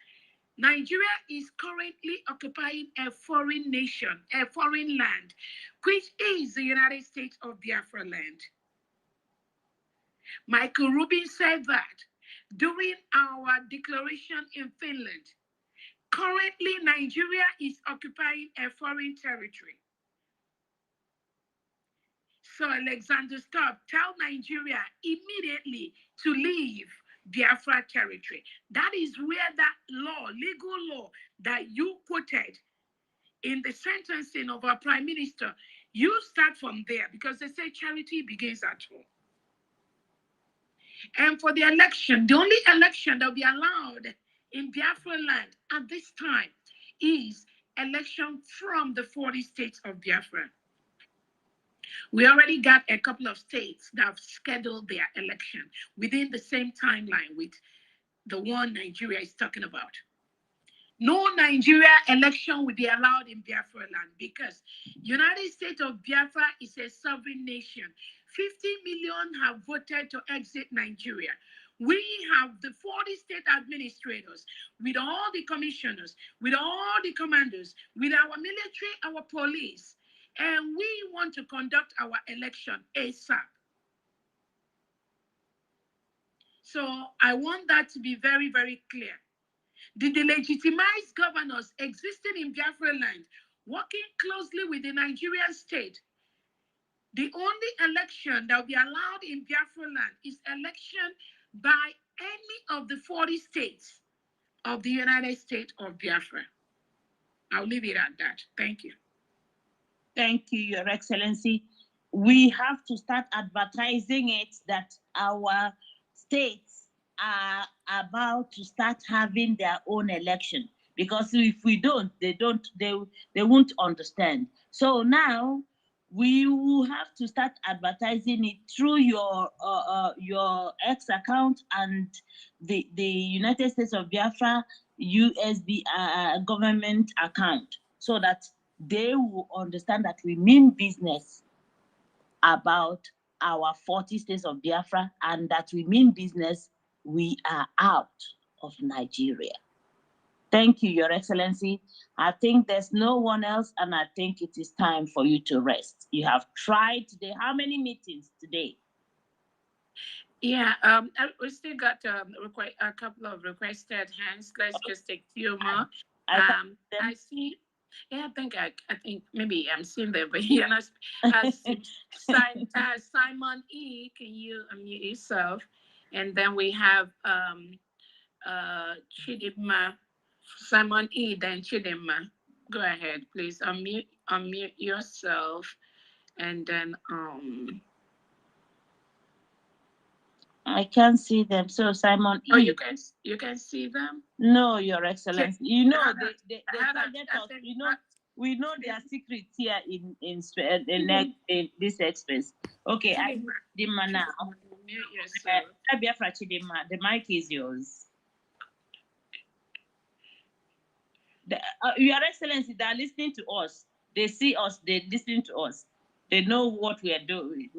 Nigeria is currently occupying a foreign nation, a foreign land, which is the United States of Biafra land. Michael Rubin said that during our declaration in Finland. Currently, Nigeria is occupying a foreign territory. So Alexander Stubb, tell Nigeria immediately to leave Biafra territory. That is where that law, legal law that you quoted in the sentencing of our Prime Minister, you start from there because they say charity begins at home. And for the election, the only election that will be allowed in Biafra land at this time is election from the 40 states of Biafra. We already got a couple of states that have scheduled their election within the same timeline with the one Nigeria is talking about. No Nigeria election will be allowed in Biafra land because United States of Biafra is a sovereign nation. 50 million have voted to exit Nigeria. We have the 40 state administrators, with all the commissioners, with all the commanders, with our military, our police, and we want to conduct our election ASAP. So I want that to be very, very clear. The delegitimized governors existing in Biafra land, working closely with the Nigerian state. The only election that will be allowed in Biafra land is election by any of the 40 states of the United States of Biafra. I'll leave it at that. Thank you. Thank you, Your Excellency. We have to start advertising it that our states are about to start having their own election, because if we don't, they won't understand. So now we will have to start advertising it through your X account and the United States of Biafra USB government account, so that they will understand that we mean business about our 40 states of Biafra, and that we mean business, we are out of Nigeria. Thank you, Your Excellency. I think there's no one else, and I think it is time for you to rest. You have tried today. How many meetings today? Yeah, we still got a couple of requested hands. Let's just take a few more. I see. Yeah, I think maybe I'm seeing them, but you're not. Simon E, can you unmute yourself? And then we have Chidima, Simon E, then Chidima. Go ahead, please unmute yourself, and then I can't see them. So Simon E. Oh, you can see them? No, Your Excellency. You know they target us. You know, we know their secrets here in this expense. Okay, I Chidima now. Chidima, the mic is yours. Your Excellency, they are listening to us. They see us. They listen to us. They know what we are doing.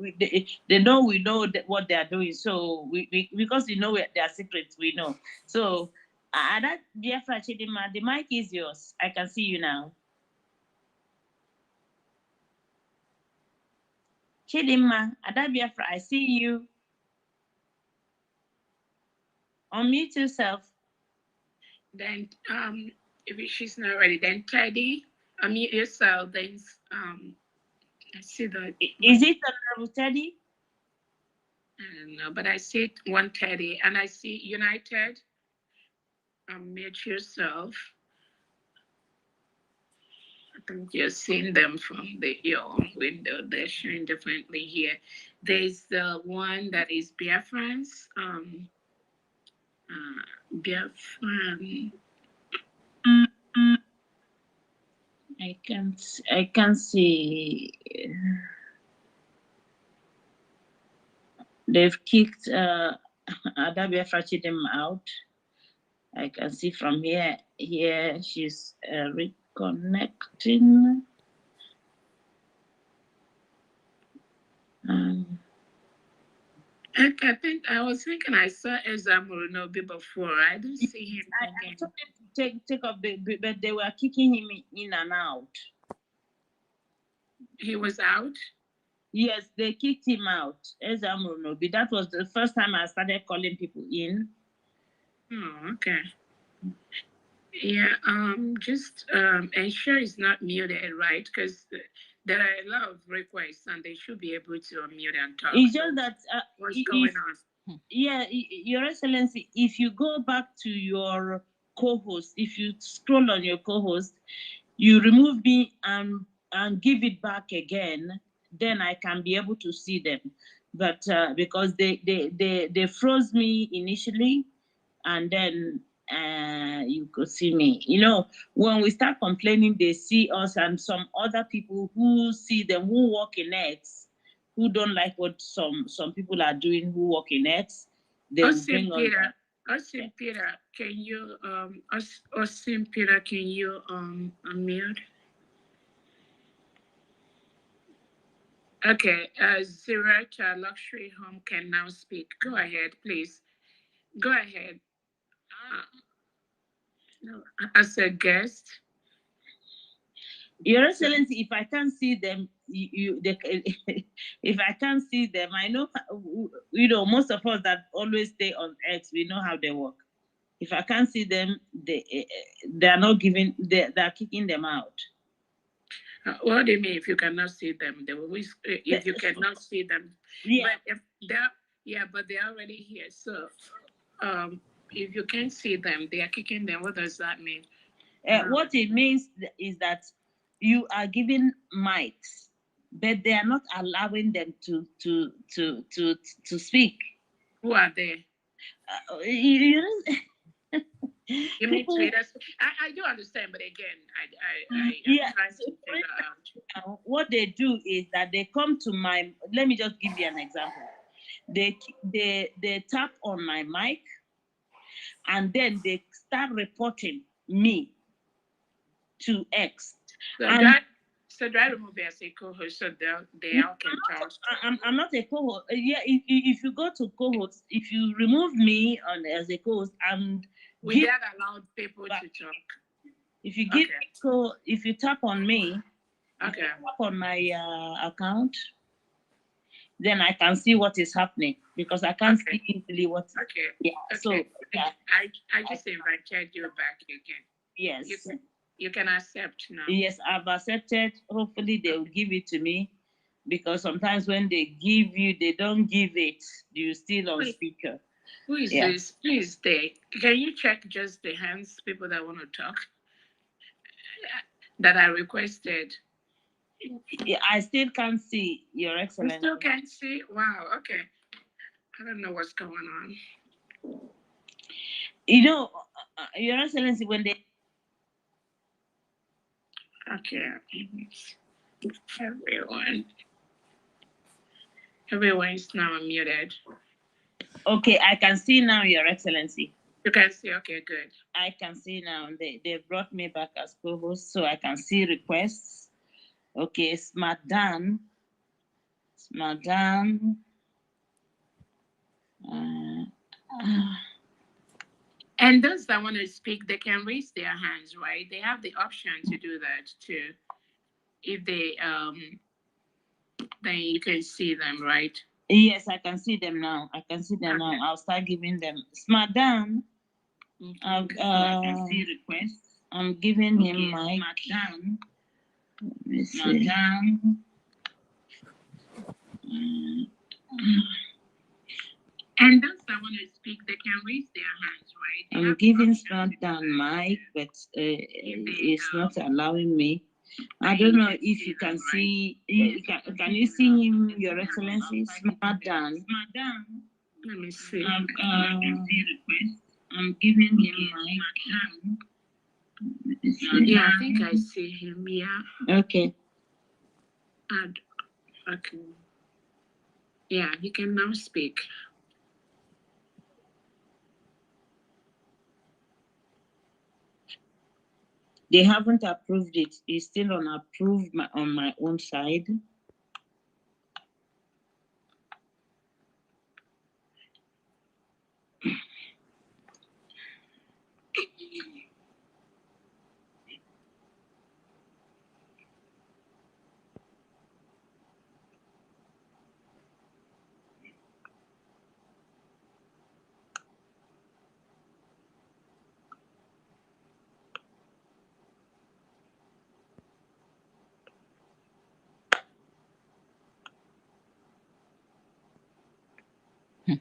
They know we know what they are doing. So we because we know their secrets, we know. So that Biafra Chidima, the mic is yours. I can see you now. Chidima, Ada Biafra, I see you. Unmute yourself. Then if she's not ready, then Teddy, unmute yourself. Then I see the. Is it Honorable Teddy? I don't know, but I see one Teddy, and I see United. Unmute yourself. I think you're seeing them from your window. They're showing differently here. There's the one that is Biafrans. Biafran. I can see. They've kicked Ada Biafra Chidima out. I can see from here. Here she's reconnecting. I think I was thinking I saw Ezamurinobi before. I didn't see him. I told them to take up but they were kicking him in and out. He was out? Yes, they kicked him out. Ezamurinobi. That was the first time I started calling people in. Oh, okay. Yeah, just ensure it's not muted, right? Because there are a lot of requests and they should be able to unmute and talk. It's just that what's going on? Yeah, Your Excellency, if you go back to your co-host, if you scroll on your co-host, you remove me and give it back again, then I can be able to see them. But because they froze me initially, and then you could see me. You know, when we start complaining, they see us, and some other people who see them, who work in X, who don't like what some people are doing, who work in X, they will bring Peter, Austin Peter, can you Austin Peter, can you unmute? Okay, Zurich Luxury Home can now speak. Go ahead, please. Go ahead. No, as a guest. Your Excellency, if I can't see them, if I can't see them, I know, most of us that always stay on X, we know how they work. If I can't see them, they are not giving, they are kicking them out. What do you mean if you cannot see them? They will, if you cannot see them, yeah. But if they're, but they're already here. So, if you can't see them, they are kicking them. What does that mean? What it means is that you are giving mics, but they are not allowing them to speak. Who are they? You mean traders? I do understand, but again, I'm trying to figure out. What they do is that they come to my. Let me just give you an example. They tap on my mic, and then they start reporting me to X. So do I remove you as a co-host so they all can talk? I'm not a co-host. Yeah, if you go to co-host, if you remove me as a co-host, and we don't allow people to talk. If you give if you tap on me, tap on my account, then I can see what is happening because I can't see easily what. Yeah. So yeah. I just invited you back again. Yes. You can accept now. Yes, I've accepted. Hopefully they will give it to me because sometimes when they give you, they don't give it. You're still on speaker. Who is this? Who is they? Can you check just the hands, people that want to talk? That I requested. Yeah, I still can't see, Your Excellency. You still can't see? Wow, okay. I don't know what's going on. Your Excellency, when they... Okay. Everyone is now muted. Okay, I can see now, Your Excellency. You can see, okay, good. I can see now. They brought me back as co-host, so I can see requests. Okay, Smart Dan. And those that want to speak, they can raise their hands, right? They have the option to do that too. If they then you can see them, right? Yes, I can see them now. I can see them now. I'll start giving them. Smart Dan. I can see requests. I'm giving him my. Smart Dan. And those that want to speak, they can raise their hands, right? I'm giving Smart Dan mic, but it's not allowing me. I don't know if you can see. Can you see him, Your Excellency? Smart Dan. Let me see. I'm giving him mic. Yeah, I think I see him. Yeah. Okay. Okay. Yeah, you can now speak. They haven't approved it. It's still unapproved on my own side.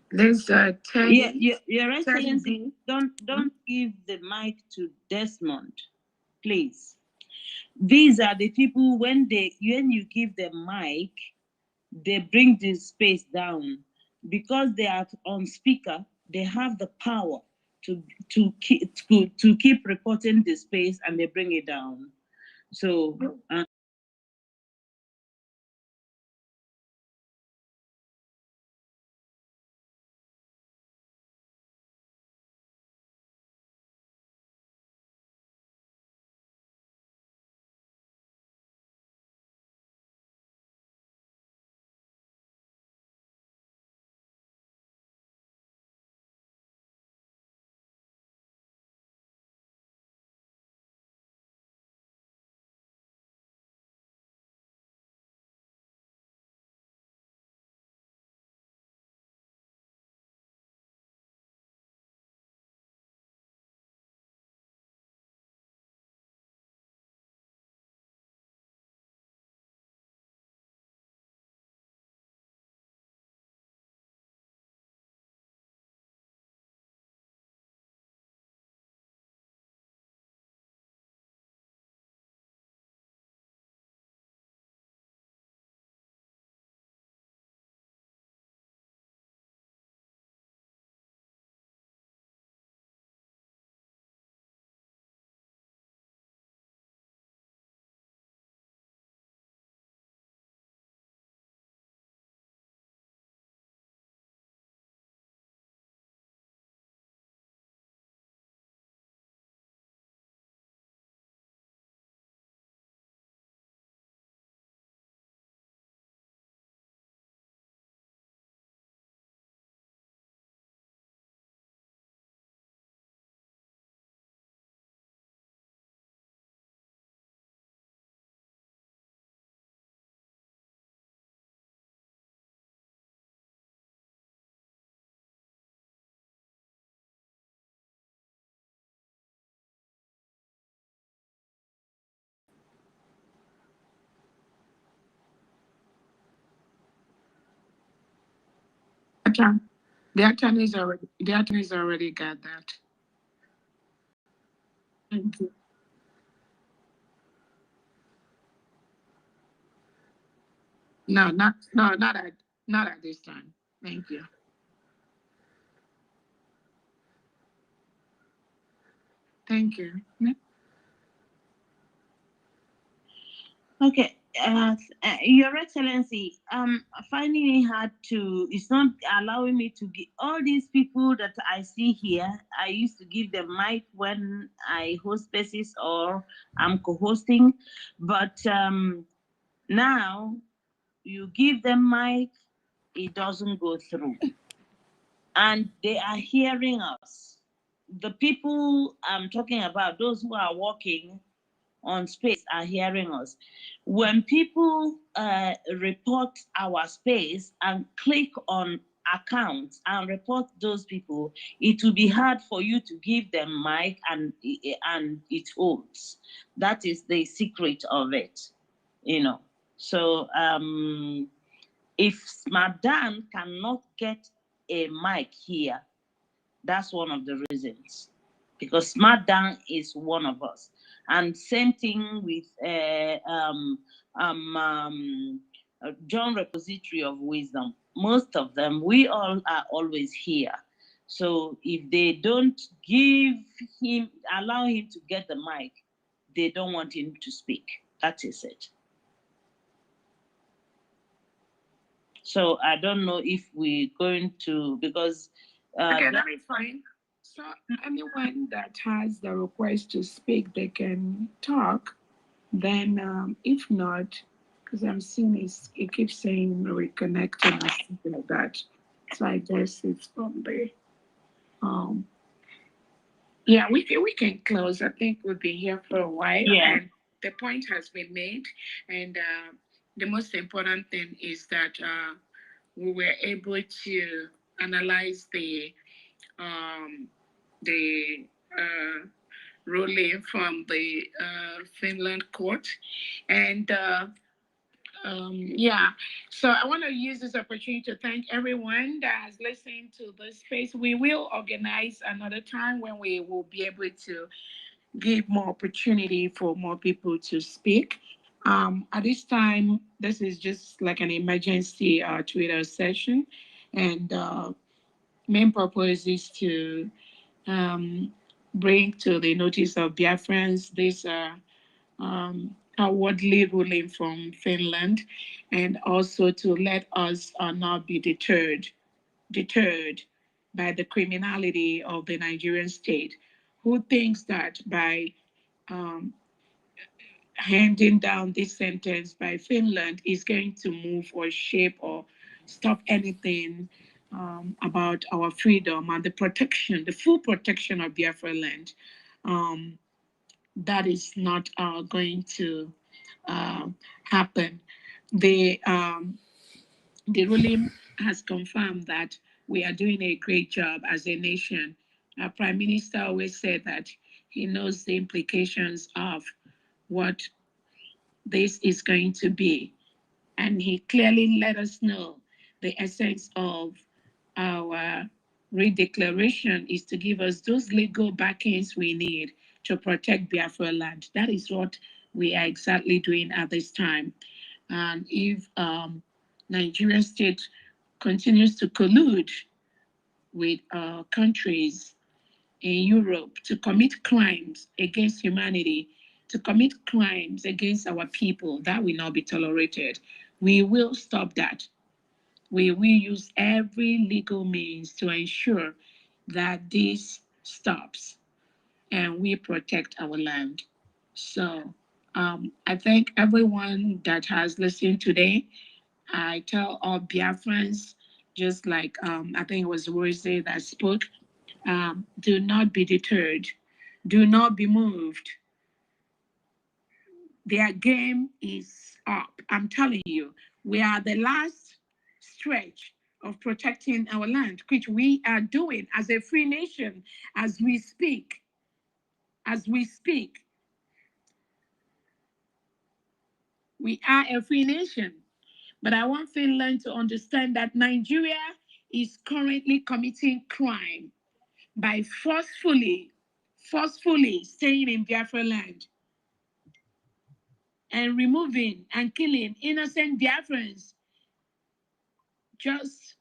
There's Your Excellency, don't give the mic to Desmond, please. These are the people when you give the mic, they bring the space down because they are on speaker. They have the power to keep reporting the space and they bring it down. So. attorneys already got that. Thank you. No, not at this time. Thank you. Thank you. Okay, Your Excellency, finding it hard to, it's not allowing me to give all these people that I see here. I used to give them mic when I host spaces or I'm co-hosting, but now you give them mic, it doesn't go through, and they are hearing us. The people I'm talking about, those who are working on space, are hearing us. When people report our space and click on accounts and report those people, it will be hard for you to give them mic and it holds. That is the secret of it, you know. So if Smadan cannot get a mic here, that's one of the reasons, because Smadan is one of us. And same thing with John Repository of Wisdom. Most of them, we all are always here. So if they don't allow him to get the mic, they don't want him to speak. That is it. So I don't know if we're going to, because okay, that is fine. So anyone that has the request to speak, they can talk. Then if not, because I'm seeing it keeps saying reconnecting or something like that. So I guess it's from the yeah, we can close. I think we'll be here for a while. Yeah. And the point has been made. And the most important thing is that we were able to analyze the ruling from the Finland court. And yeah, so I want to use this opportunity to thank everyone that has listened to this space. We will organize another time when we will be able to give more opportunity for more people to speak. At this time, this is just like an emergency Twitter session, and main purpose is to bring to the notice of Biafrans this awardly ruling from Finland, and also to let us not be deterred by the criminality of the Nigerian state, who thinks that by um, handing down this sentence by Finland is going to move or shape or stop anything about our freedom and the protection, the full protection of Biafra land. That is not going to happen. The ruling has confirmed that we are doing a great job as a nation. Our Prime Minister always said that he knows the implications of what this is going to be. And he clearly let us know the essence of our redeclaration is to give us those legal backings we need to protect Biafra land. That is what we are exactly doing at this time. And if Nigerian state continues to collude with countries in Europe to commit crimes against humanity, to commit crimes against our people, that will not be tolerated. We will stop that. We will use every legal means to ensure that this stops and we protect our land. So I thank everyone that has listened today. I tell all Biafrans, just like I think it was Rose that spoke, do not be deterred. Do not be moved. Their game is up. I'm telling you, we are the last stretch of protecting our land, which we are doing as a free nation as we speak. As we speak, we are a free nation. But I want Finland to understand that Nigeria is currently committing crime by forcefully staying in Biafra land and removing and killing innocent Biafrans just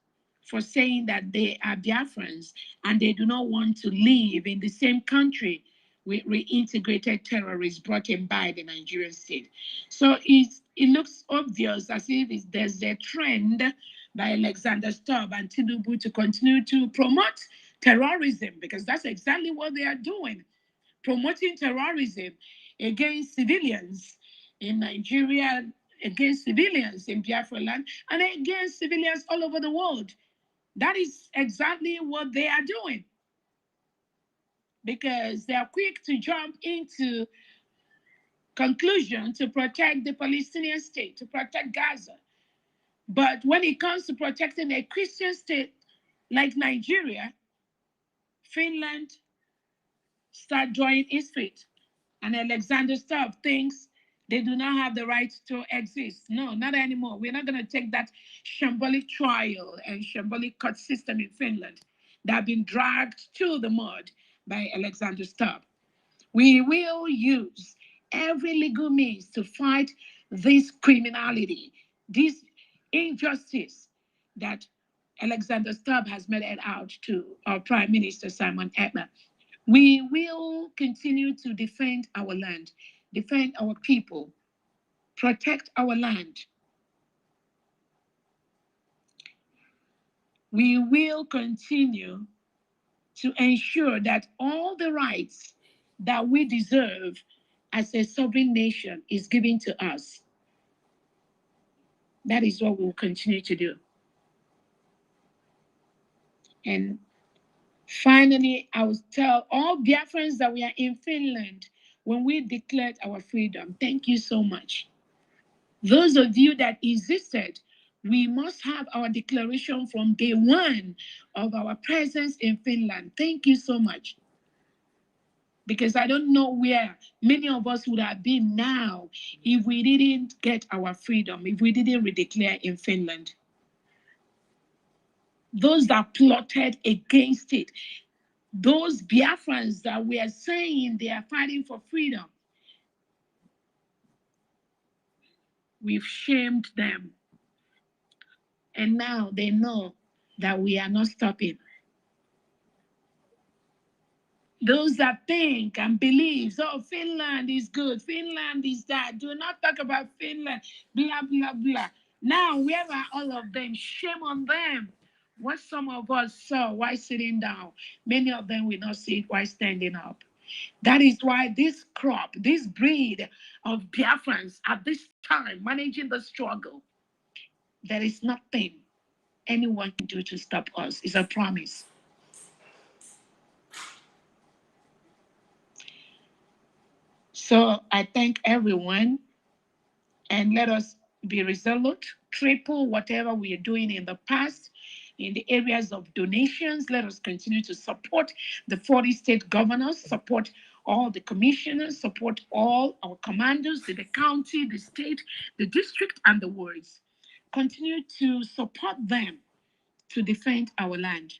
for saying that they are Biafrans and they do not want to live in the same country with reintegrated terrorists brought in by the Nigerian state. So it looks obvious as if there's a trend by Alexander Stubb and Tinubu to continue to promote terrorism, because that's exactly what they are doing, promoting terrorism against civilians in Nigeria, against civilians in Biafra land, and against civilians all over the world. That is exactly what they are doing, because they are quick to jump into conclusion to protect the Palestinian state, to protect Gaza. But when it comes to protecting a Christian state like Nigeria, Finland start drawing its feet. And Alexander Stubb thinks they do not have the right to exist. No, not anymore. We're not going to take that shambolic trial and shambolic court system in Finland that have been dragged to the mud by Alexander Stubb. We will use every legal means to fight this criminality, this injustice that Alexander Stubb has made it out to our Prime Minister Simon Ekpa. We will continue to defend our land, defend our people, protect our land. We will continue to ensure that all the rights that we deserve as a sovereign nation is given to us. That is what we will continue to do. And finally, I will tell all Biafrans that we are in Finland when we declared our freedom. Thank you so much. Those of you that insisted, we must have our declaration from day one of our presence in Finland. Thank you so much. Because I don't know where many of us would have been now if we didn't get our freedom, if we didn't redeclare in Finland. Those that plotted against it, those Biafrans that we are saying they are fighting for freedom, we've shamed them. And now they know that we are not stopping. Those that think and believe, oh, Finland is good, Finland is that, do not talk about Finland, blah, blah, blah. Now, where are all of them? Shame on them. What some of us saw while sitting down, many of them will not see it while standing up. That is why this crop, this breed of Biafrans at this time, managing the struggle, there is nothing anyone can do to stop us. It's a promise. So I thank everyone, and let us be resolute, triple whatever we are doing in the past. In the areas of donations, let us continue to support the 40 state governors, support all the commissioners, support all our commanders, the county, the state, the district, and the wards. Continue to support them to defend our land.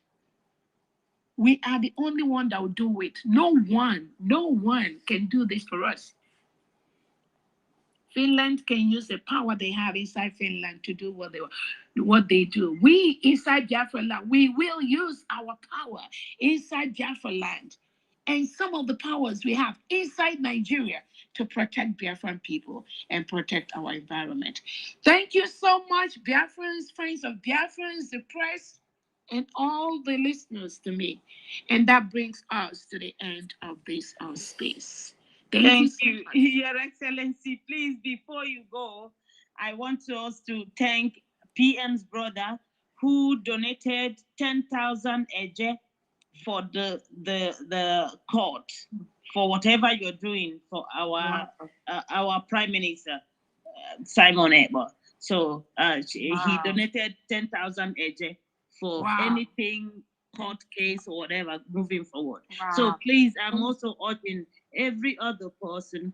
We are the only one that will do it. No one can do this for us. Finland can use the power they have inside Finland to do what they do. We inside Biafra land, we will use our power inside Biafra land and some of the powers we have inside Nigeria to protect Biafran people and protect our environment. Thank you so much, Biafrans, friends of Biafrans, the press, and all the listeners to me. And that brings us to the end of this space. Thank you, Your Excellency. Please, before you go, I want us to thank PM's brother who donated 10,000 eje for the court for whatever you're doing for our Prime Minister Simon Ekpa. So he donated 10,000 eje for anything court case or whatever moving forward. So please, I'm also urging every other person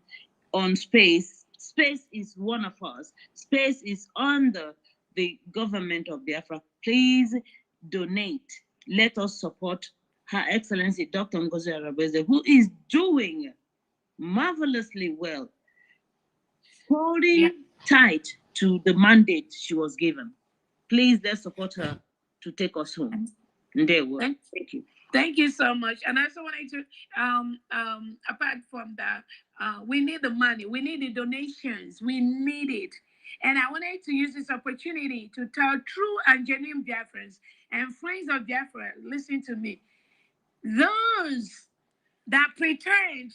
on space. Space is one of us. Space is under the government of Biafra. Please donate. Let us support Her Excellency Dr. Ngozi Arabeze, who is doing marvelously well, holding tight to the mandate she was given. Please, let's support her to take us home. Thank you. Thank you so much. And I also wanted to, apart from that, we need the money, we need the donations, we need it. And I wanted to use this opportunity to tell true and genuine Biafrans and friends of Biafra, listen to me. Those that pretend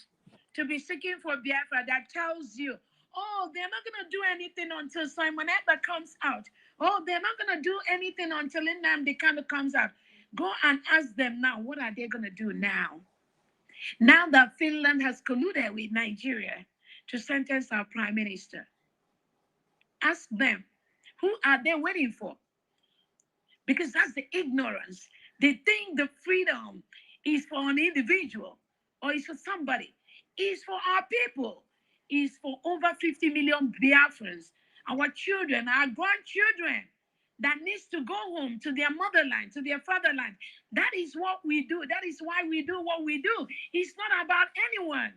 to be seeking for Biafra, that tells you, oh, they're not going to do anything until Simon Ekpa comes out. Oh, they're not going to do anything until Nnamdi Kanu comes out. Go and ask them now, what are they going to do now? Now that Finland has colluded with Nigeria to sentence our prime minister. Ask them, who are they waiting for? Because that's the ignorance. They think the freedom is for an individual or is for somebody. It's for our people. It's for over 50 million Biafrans, our children, our grandchildren that needs to go home to their motherland, to their fatherland. That is what we do. That is why we do what we do. It's not about anyone.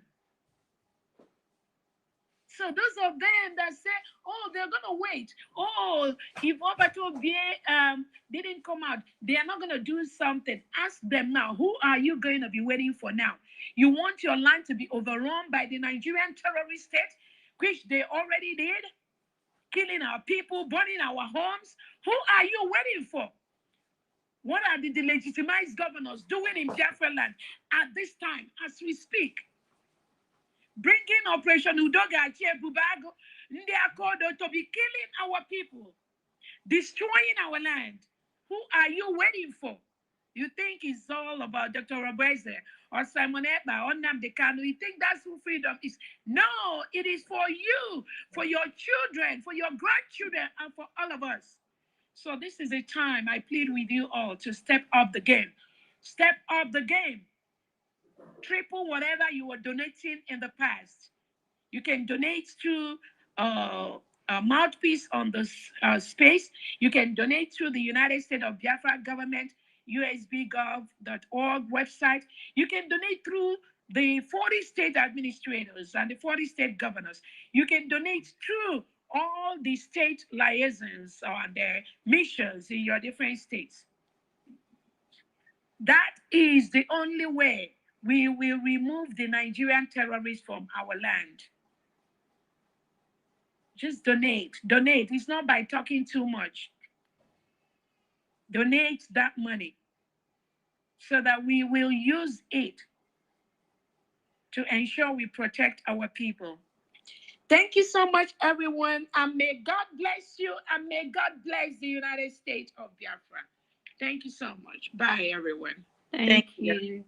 So those of them that say, oh, they're going to wait. Oh, if Obato didn't come out, they are not going to do something. Ask them now, who are you going to be waiting for now? You want your land to be overrun by the Nigerian terrorist state, which they already did, killing our people, burning our homes? Who are you waiting for? What are the delegitimized governors doing in Biafra land at this time as we speak? Bringing Operation Udoga Bubago, Ndiakodo to be killing our people, destroying our land. Who are you waiting for? You think it's all about Dr. Arabeze or Simon Ekpa or Nnamdi Kanu? You think that's who freedom is? No, it is for you, for your children, for your grandchildren, and for all of us. So this is a time I plead with you all to step up the game. Step up the game. Triple whatever you were donating in the past. You can donate to a mouthpiece on the space. You can donate through the United States of Biafra government, usbgov.org website. You can donate through the 40 state administrators and the 40 state governors. You can donate through all the state liaisons or their missions in your different states. That is the only way we will remove the Nigerian terrorists from our land. Just donate. Donate. It's not by talking too much. Donate that money so that we will use it to ensure we protect our people. Thank you so much, everyone. And may God bless you and may God bless the United States of Biafra. Thank you so much. Bye, everyone. Thank you.